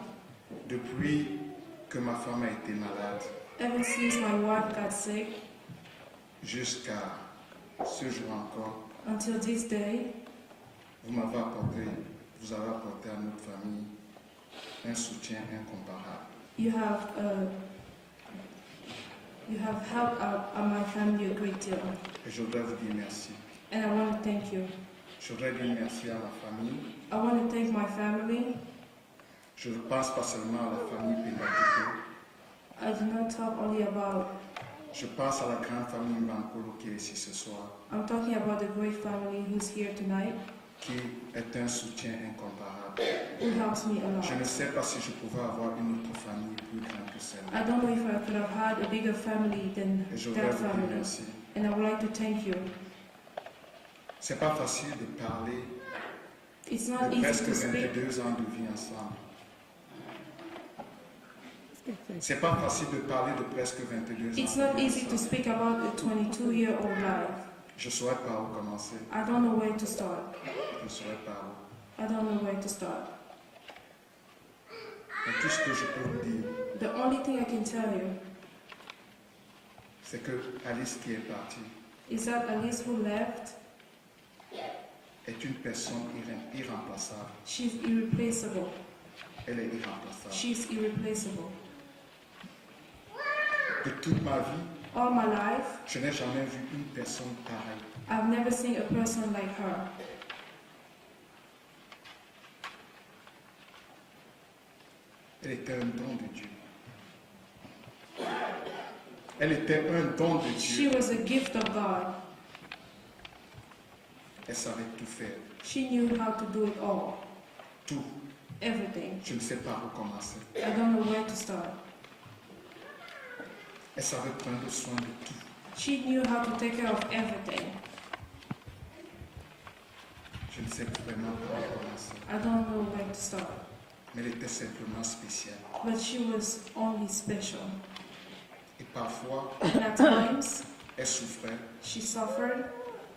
Depuis que ma femme a été malade, Ever since my wife got sick, jusqu'à ce jour encore, until this day, vous avez apporté à notre famille un soutien incomparable. you have helped out my family a great deal. Et je voudrais vous dire merci. And I want to thank you. Je voudrais dire merci à ma famille. I want to thank my family. Je ne pense pas seulement à la famille Pédagogique, I do not talk only about Je pense à la grande famille Mbankolo qui est ici ce soir, I'm talking about the great family who's here tonight, qui est un soutien incomparable. who helps me a lot. Je ne sais pas si je pouvais avoir une autre famille plus grande que I celle-là. don't know if I could have had a bigger family than Et je voudrais that vous dire family. merci. And I would like to thank you. C'est pas facile de parler It's not de easy presque to speak. 22 ans de vie ensemble. C'est pas facile de parler de presque 22 ans. It's de not vie easy to ensemble. speak about a 22-year-old life. Je ne saurais pas où commencer. I don't know where to start. Je ne saurais pas où. I don't know where to start. Mais tout ce que je peux vous dire, The only thing I can tell you c'est que Alice qui est partie is that Alice who left, est une personne irremplaçable. she's irreplaceable. Elle est irremplaçable. She's irreplaceable. De toute ma vie, All my life, je n'ai jamais vu une personne pareille. I've never seen a person like her. Elle était un don de Dieu. Elle était un don de She Dieu. was a gift of God. Elle savait tout faire. She knew how to do it all. Tout. Everything. Je ne sais pas où commencer. I don't know where to start. Elle savait prendre soin de tout. She knew how to take care of everything. Je ne sais vraiment pas où commencer. I don't know where to start. Mais elle était simplement spéciale. But she was only special. Et parfois, And at times, elle souffrait she suffered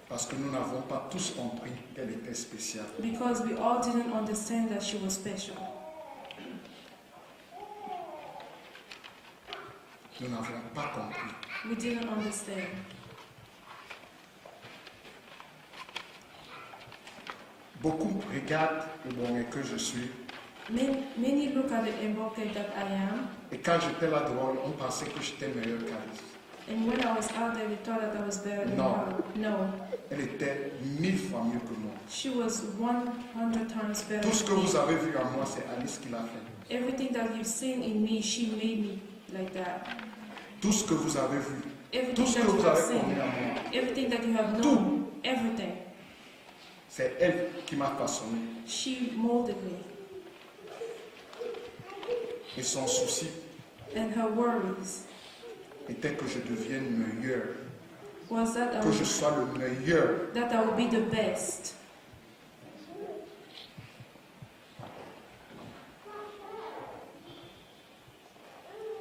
parce que nous n'avons pas tous compris qu'elle était spéciale. because we all didn't understand that she was special. Nous n'avions pas compris. We didn't understand. Beaucoup regardent le bon que je suis. Many look at the Mboke that I am, Et quand j'étais là devant, on pensait que j'étais meilleur qu'Alice. and when I was out there, they thought that I was better than No. her. No, Elle était 1000 fois mieux que moi. she was 100 times better Tout ce que than me. vous avez vu en moi, c'est Alice qui l'a fait. Everything that you've seen in me, she made me like that. Tout ce que vous avez vu, tout Everything ce that que you vous have avez seen, connu en moi, everything that you have known, everything, c'est elle qui m'a façonné. she molded me. Et son souci And her worries était que je devienne meilleur, was that I que je would, sois le meilleur. that I would be the best.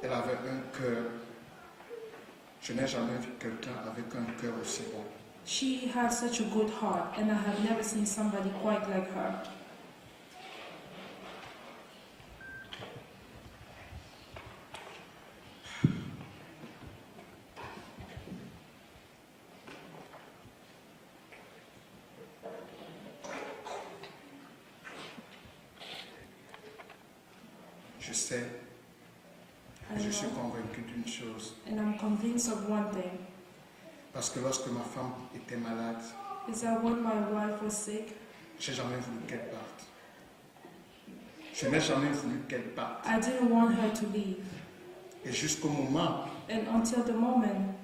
Elle avait un cœur. Je n'ai jamais vu quelqu'un avec un cœur aussi bon. She had such a good heart, and I have never seen somebody quite like her. Je sais, I et je suis know, convaincu d'une chose. and I'm convinced of one thing, Parce que lorsque ma femme était malade, is that when my wife was sick, j'ai jamais voulu qu'elle parte. Je n'ai jamais voulu qu'elle parte. I didn't want her to leave. Et jusqu'au moment And until the moment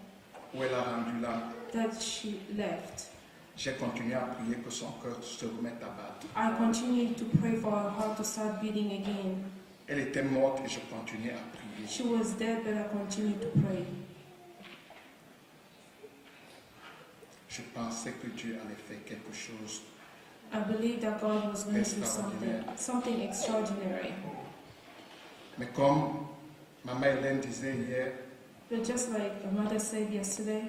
où elle a rendu l'âme, that she left, j'ai continué à prier que son cœur se remette à battre. I continued to pray for her heart to start beating again. Elle était morte et je continuais à prier. She was dead, but I continued to pray. Je pensais que Dieu allait faire quelque chose. I believed that God was going to do something extraordinary. Mais comme Maman Hélène disait hier, But just like the mother said yesterday,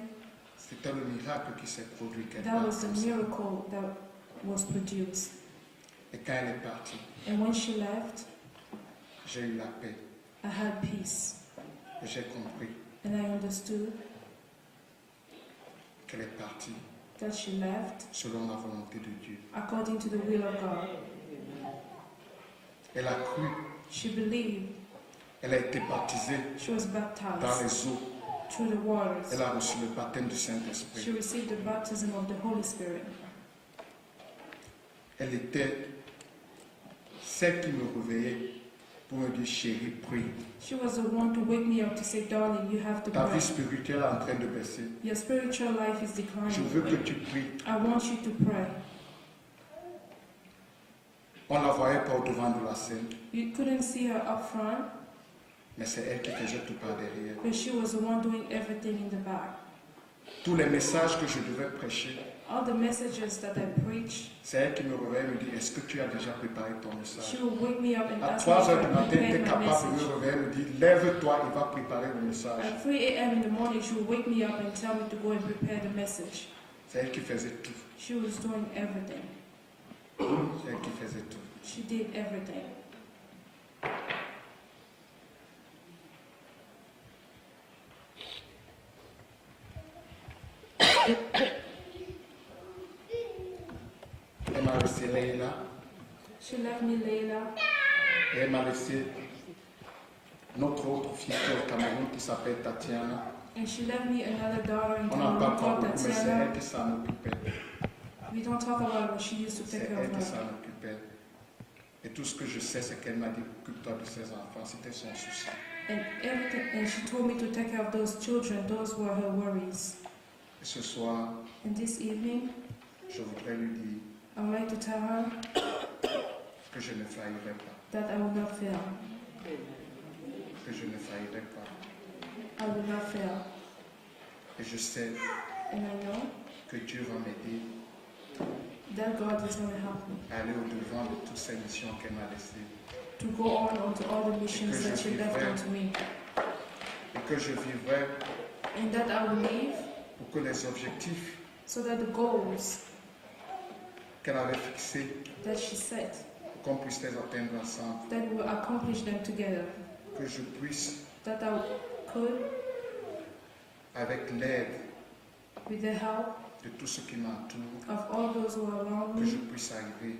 c'était le miracle qui s'est produit qu'elle that parte was the comme ça. miracle that was produced. Et quand elle est partie, And when she left, j'ai eu la paix. I had peace. Et j'ai compris And I understood qu'elle est partie that she left selon la volonté de Dieu. according to the will of God. Elle a cru, She believed, elle a été baptisée she was dans baptized les eaux. through the waters. Elle a reçu le baptême du She Saint-Esprit. received the baptism of the Holy Spirit. Elle était celle qui me réveillait pour me dire chérie, prie. She was the one to wake me up to say, darling, you have to Ta vie pray. spirituelle est en train de baisser. Your spiritual life is Je declining. veux que tu pries. I want you to pray. On la voyait pas au devant de la scène, You couldn't see her up front, mais c'est elle qui faisait tout par derrière. but she was the one doing everything in the back. Tous les messages que je devais prêcher, All the messages that I preach, c'est elle qui me réveille et me dit, est-ce que tu as déjà préparé ton she message? will wake me up and À ask me 3 if heures I du matin, tu es prepared my capable de message. me réveiller et me dire, lève-toi, il va préparer le message. At 3 a.m. in the morning, she will wake me up and tell me to go and prepare the message. C'est elle qui faisait tout. She was doing everything. C'est elle qui faisait tout. She did everything. Elle m'a laissé Leïla She left me Layla, et elle m'a laissé notre autre fille qui est au Cameroun qui s'appelle Tatiana. and she left me another daughter in On n'en parle Cameroon pas called beaucoup, mais c'est Tatiana. elle qui s'en occupait. We don't talk about what she used to C'est take care elle of qui s'en her. occupait. Et tout ce que je sais, c'est qu'elle m'a dit, occupe-toi de ses enfants. C'était son souci. And everything, and she told me to take care of those children. Those were her worries. Et ce soir, And this evening, je voudrais lui dire I would like to tell her que je ne faillirai pas. that I will not fail. Que je ne faillirai pas. I will not fail. Et je sais And I know que Dieu va m'aider that God is going to help me à aller au-devant de toutes ces missions qu'elle m'a laissées. to go on to all the missions that she left onto me. Et que je vivrai And that I will live pour que les objectifs so that the goals qu'elle avait fixés, that she set, qu'on puisse les atteindre ensemble. that we will accomplish them together. Que je puisse, That I could, avec l'aide with the help de tous ceux qui m'entourent, of all those who are around que je me, puisse arriver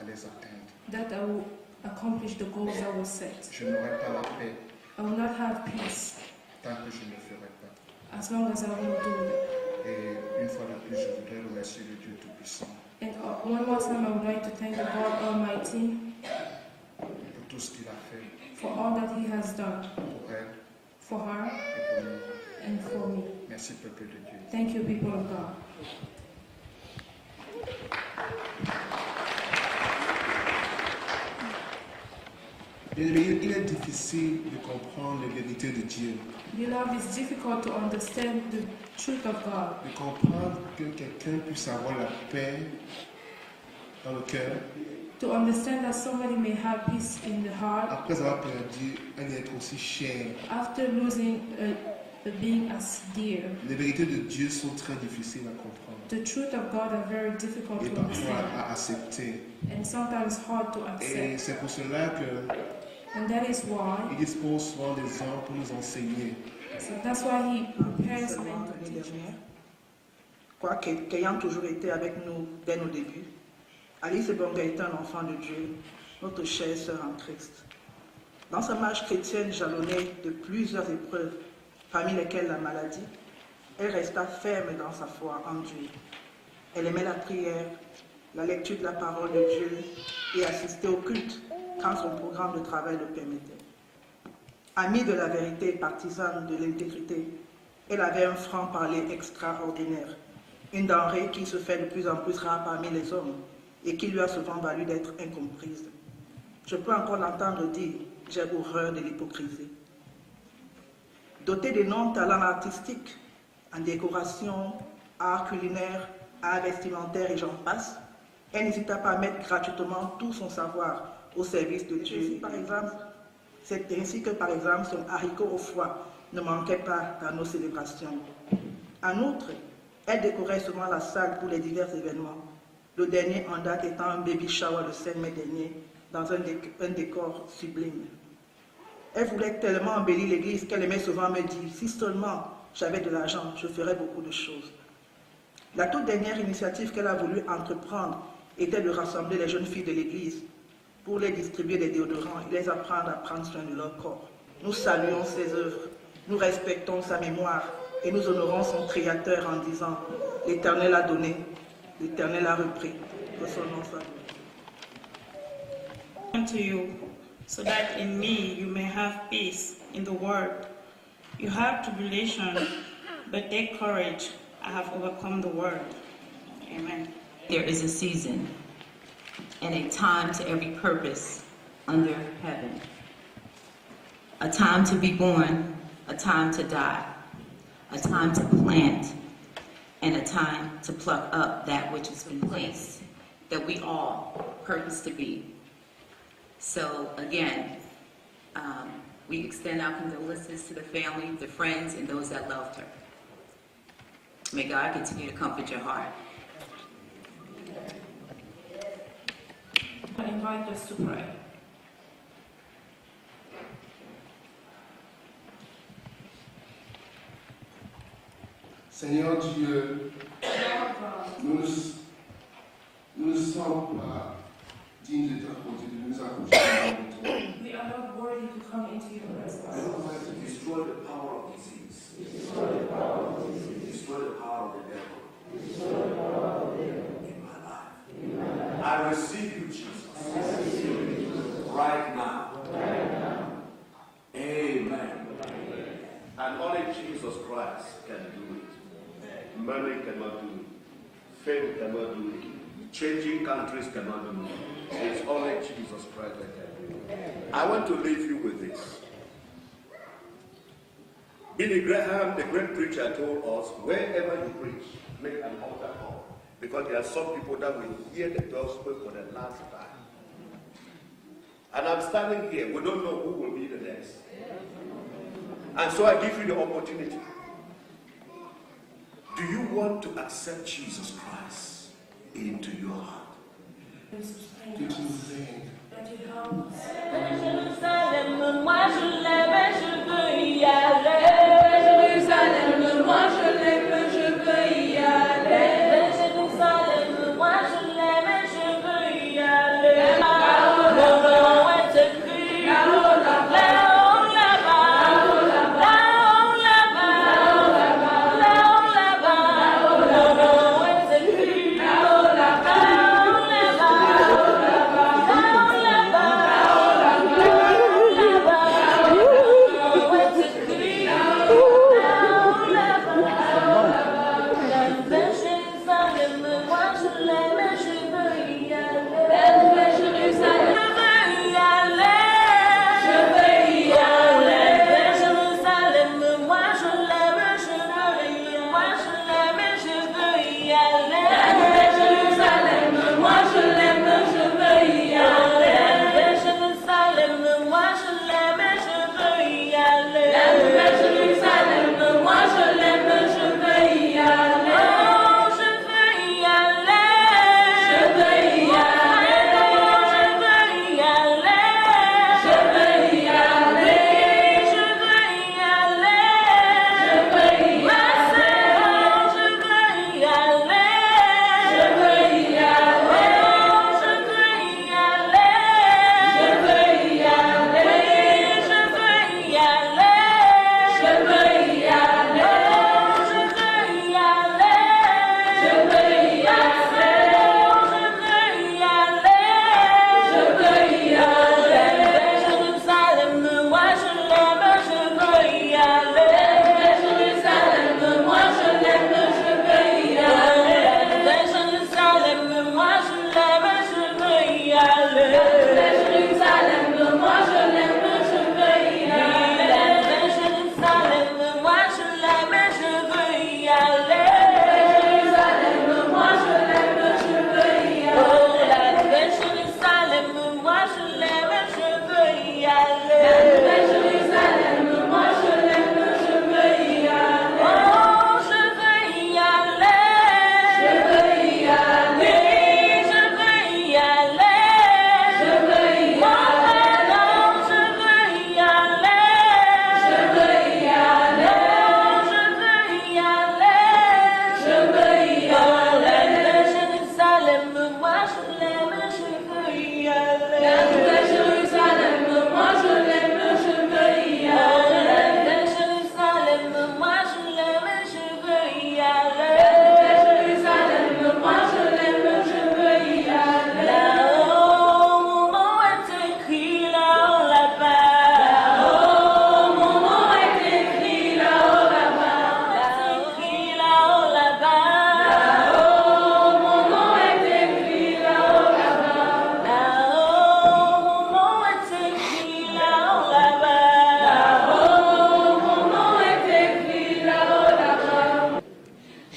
à les atteindre. that I will accomplish the goals that were set. Je n'aurai pas la paix I will not have peace tant que je ne le ferai pas. as long as I won't do it. Et une fois de plus, je voudrais remercier le Dieu Tout-Puissant And one more time, I would like to thank the God Almighty pour tout ce qu'il a fait for all that He has done pour elle for her et pour nous. and for me. Merci, peuple de Dieu. Thank you, people of God. Il est difficile de comprendre les vérités de Dieu. Beloved, it's difficult to understand the truth of God. De comprendre que quelqu'un puisse avoir la paix dans le cœur To understand that somebody may have peace in the heart après avoir perdu un être aussi cher. after losing a being as dear. Les vérités de Dieu sont très difficiles à comprendre The truth of God are very difficult et to parfois understand à accepter. and sometimes hard to Et accept. c'est pour cela que And that is why, il dispose souvent des gens pour nous enseigner. so that's why He prepares men to L'année teach. dernière, qu'ayant toujours été avec nous dès nos débuts, Alice Ebonga est un enfant de Dieu, notre chère sœur en Christ. Dans sa marche chrétienne jalonnée de plusieurs épreuves, parmi lesquelles la maladie, elle resta ferme dans sa foi en Dieu. Elle aimait la prière, la lecture de la parole de Dieu et assistait au culte quand son programme de travail le permettait. Amie de la vérité et partisane de l'intégrité, elle avait un franc-parler extraordinaire, une denrée qui se fait de plus en plus rare parmi les hommes et qui lui a souvent valu d'être incomprise. Je peux encore l'entendre dire « j'ai horreur de l'hypocrisie ». Dotée d'énormes talents artistiques, en décoration, art culinaire, art vestimentaire et j'en passe, elle n'hésita pas à mettre gratuitement tout son savoir au service de Dieu. C'est ainsi que, par exemple, son haricot au foie ne manquait pas dans nos célébrations. En outre, elle décorait souvent la salle pour les divers événements. Le dernier en date étant un baby shower le 5 mai dernier dans un décor sublime. Elle voulait tellement embellir l'église qu'elle aimait souvent me dire « si seulement j'avais de l'argent, je ferais beaucoup de choses ». La toute dernière initiative qu'elle a voulu entreprendre était de rassembler les jeunes filles de l'église pour les distribuer des déodorants et les apprendre à prendre soin de leur corps. Nous saluons ses œuvres, nous respectons sa mémoire et nous honorons son Créateur en disant « l'Éternel a donné, l'Éternel a repris, que son nom soit loué ». To you, so that in me you may have peace in the world. You have tribulation, but take courage. I have overcome the world. Amen. There is a season and a time to every purpose under heaven. A time to be born, a time to die, a time to plant, and a time to pluck up that which has been placed, that we all purpose to be. So again, we extend our condolences to the family, the friends, and those that loved her. May God continue to comfort your heart. I invite us to pray. Seigneur Dieu, nous ne sommes pas dignes de ta côté, de nous accoucher de toi. We are not worthy to come into your presence. I don't want to destroy the power of disease. Destroy the power of the devil. In my life. I receive you, Jesus. Right now. Amen. And only Jesus Christ can do it. Money cannot do it. Fame cannot do it. Changing countries cannot do it. It's only Jesus Christ that can do it. I want to leave you with this. Billy Graham, the great preacher, told us, wherever you preach, make an altar call. Because there are some people that will hear the gospel for the last time. And I'm standing here. We don't know who will be the next. And so I give you the opportunity. Do you want to accept Jesus Christ into your heart? Did you think? That you help us. Jérusalem, moi je l'aime, je veux y aller. Jérusalem, moi je l'aime, je veux y aller. Jérusalem, moi je l'aime, je veux y aller. Mon nom est écrit là-haut là-bas, là-haut là-bas, là-haut là-bas. Mon nom est écrit là-haut là-bas, là-haut là-bas.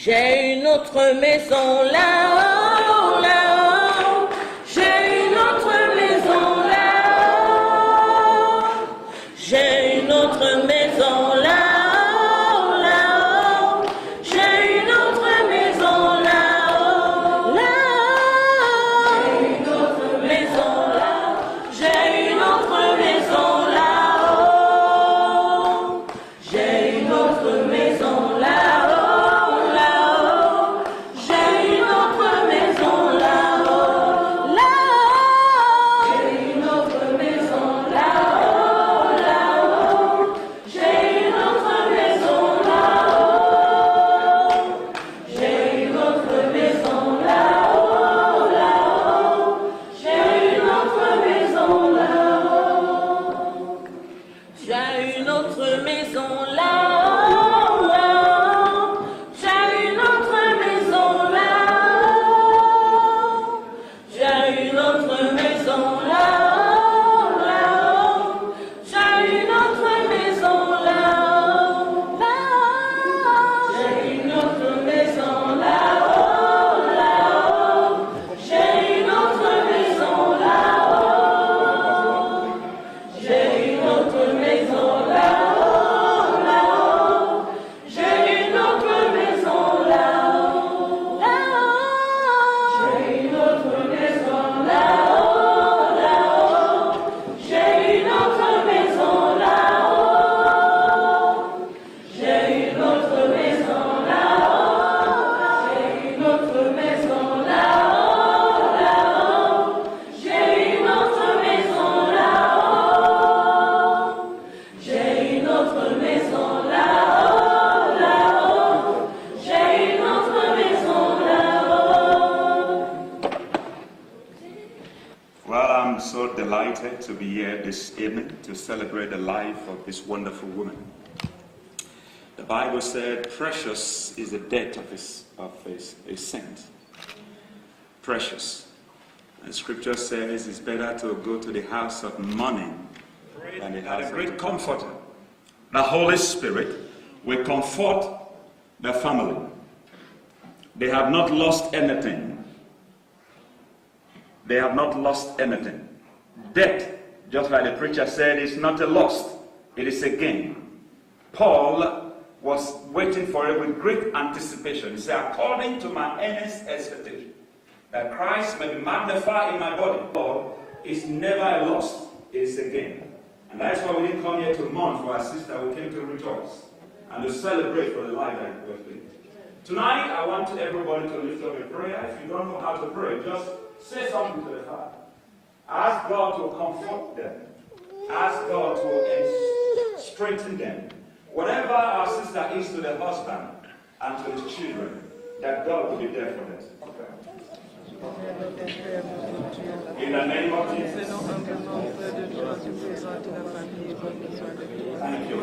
J'ai une autre maison là-haut, là-haut. J'ai une autre maison là-haut. J'ai une autre maison là-haut, là-haut. J'ai une autre maison là-haut, là-haut. J'ai une autre maison là-haut. J'ai une autre maison là-haut. J'ai une autre maison là-haut, là-haut. J'ai une autre maison là-haut, là-haut. J'ai une autre maison là-haut, là-haut. J'ai une autre maison là-haut. J'ai une autre maison là-haut, là-haut. J'ai une autre maison là-haut. J'ai une autre maison là-haut, là-haut. J'ai une autre maison là-haut. J'ai une autre maison là-haut, là-haut. J'ai une autre maison là-haut, là-haut. J'ai une autre maison là-haut, là-haut. J'ai une autre maison là-haut. J'ai une autre maison là-haut, là-haut. J'ai une autre maison là-haut, là-haut. J'ai une autre maison là-haut, là-haut. J'ai une autre maison là-haut. J'ai une autre maison là-haut. J'ai une autre maison là-haut, là-haut. J'ai une autre maison là-haut. J'ai une autre maison là-haut, là-haut. J'ai une autre maison là-haut. Well, I'm so delighted to be here this evening to celebrate the life of this wonderful woman. The Bible said, precious is the death of a saint. Precious. And Scripture says it's better to go to the house of mourning than the house of great comforter. The Holy Spirit will comfort the family. They have not lost anything. They have not lost anything. Death, just like the preacher said, is not a loss, it is a gain. Paul was waiting for it with great anticipation. He said, according to my earnest expectation, that Christ may be magnified in my body. Lord, is never a loss, it is a gain. And that's why we didn't come here to mourn for our sister, we came to rejoice and to celebrate for the life that was lived. Tonight, I want everybody to lift up a prayer. If you don't know how to pray, just say something to the Father. Ask God to comfort them. Ask God to strengthen them. Whatever our sister is to the husband and to his children, that God will be there for them. In the name of Jesus. Thank you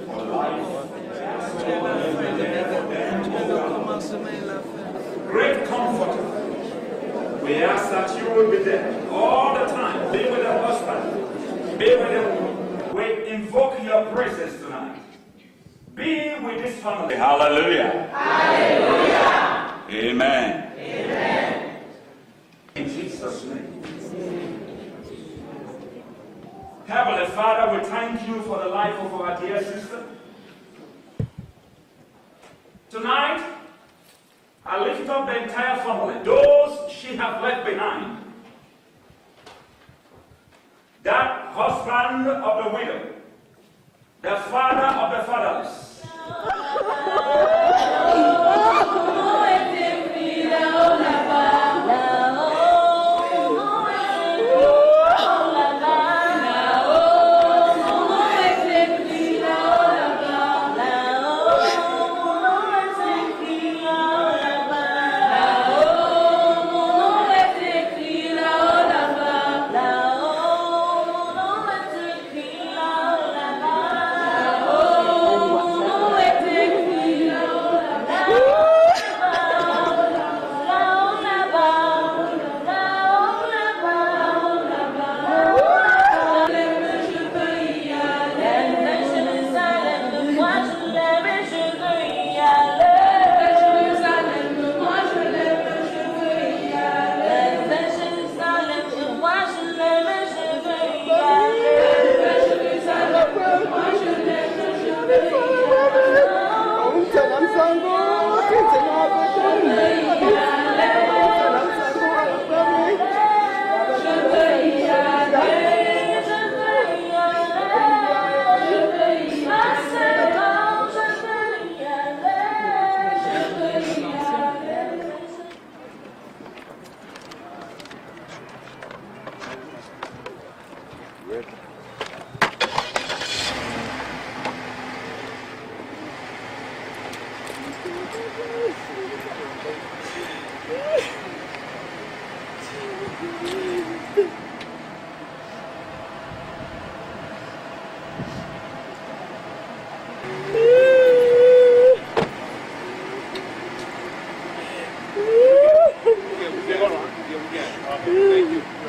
for life. Great comforter. We ask that you will be there all the time. Be with the husband. Be with them. We invoke your presence tonight. Be with this family. Hallelujah. Hallelujah. Amen. Amen. In Jesus' name. Heavenly Father, we thank you for the life of our dear sister. Tonight, I lift up the entire family, those she has left behind. That husband of the widow, the father of the fatherless. Oh Thank you.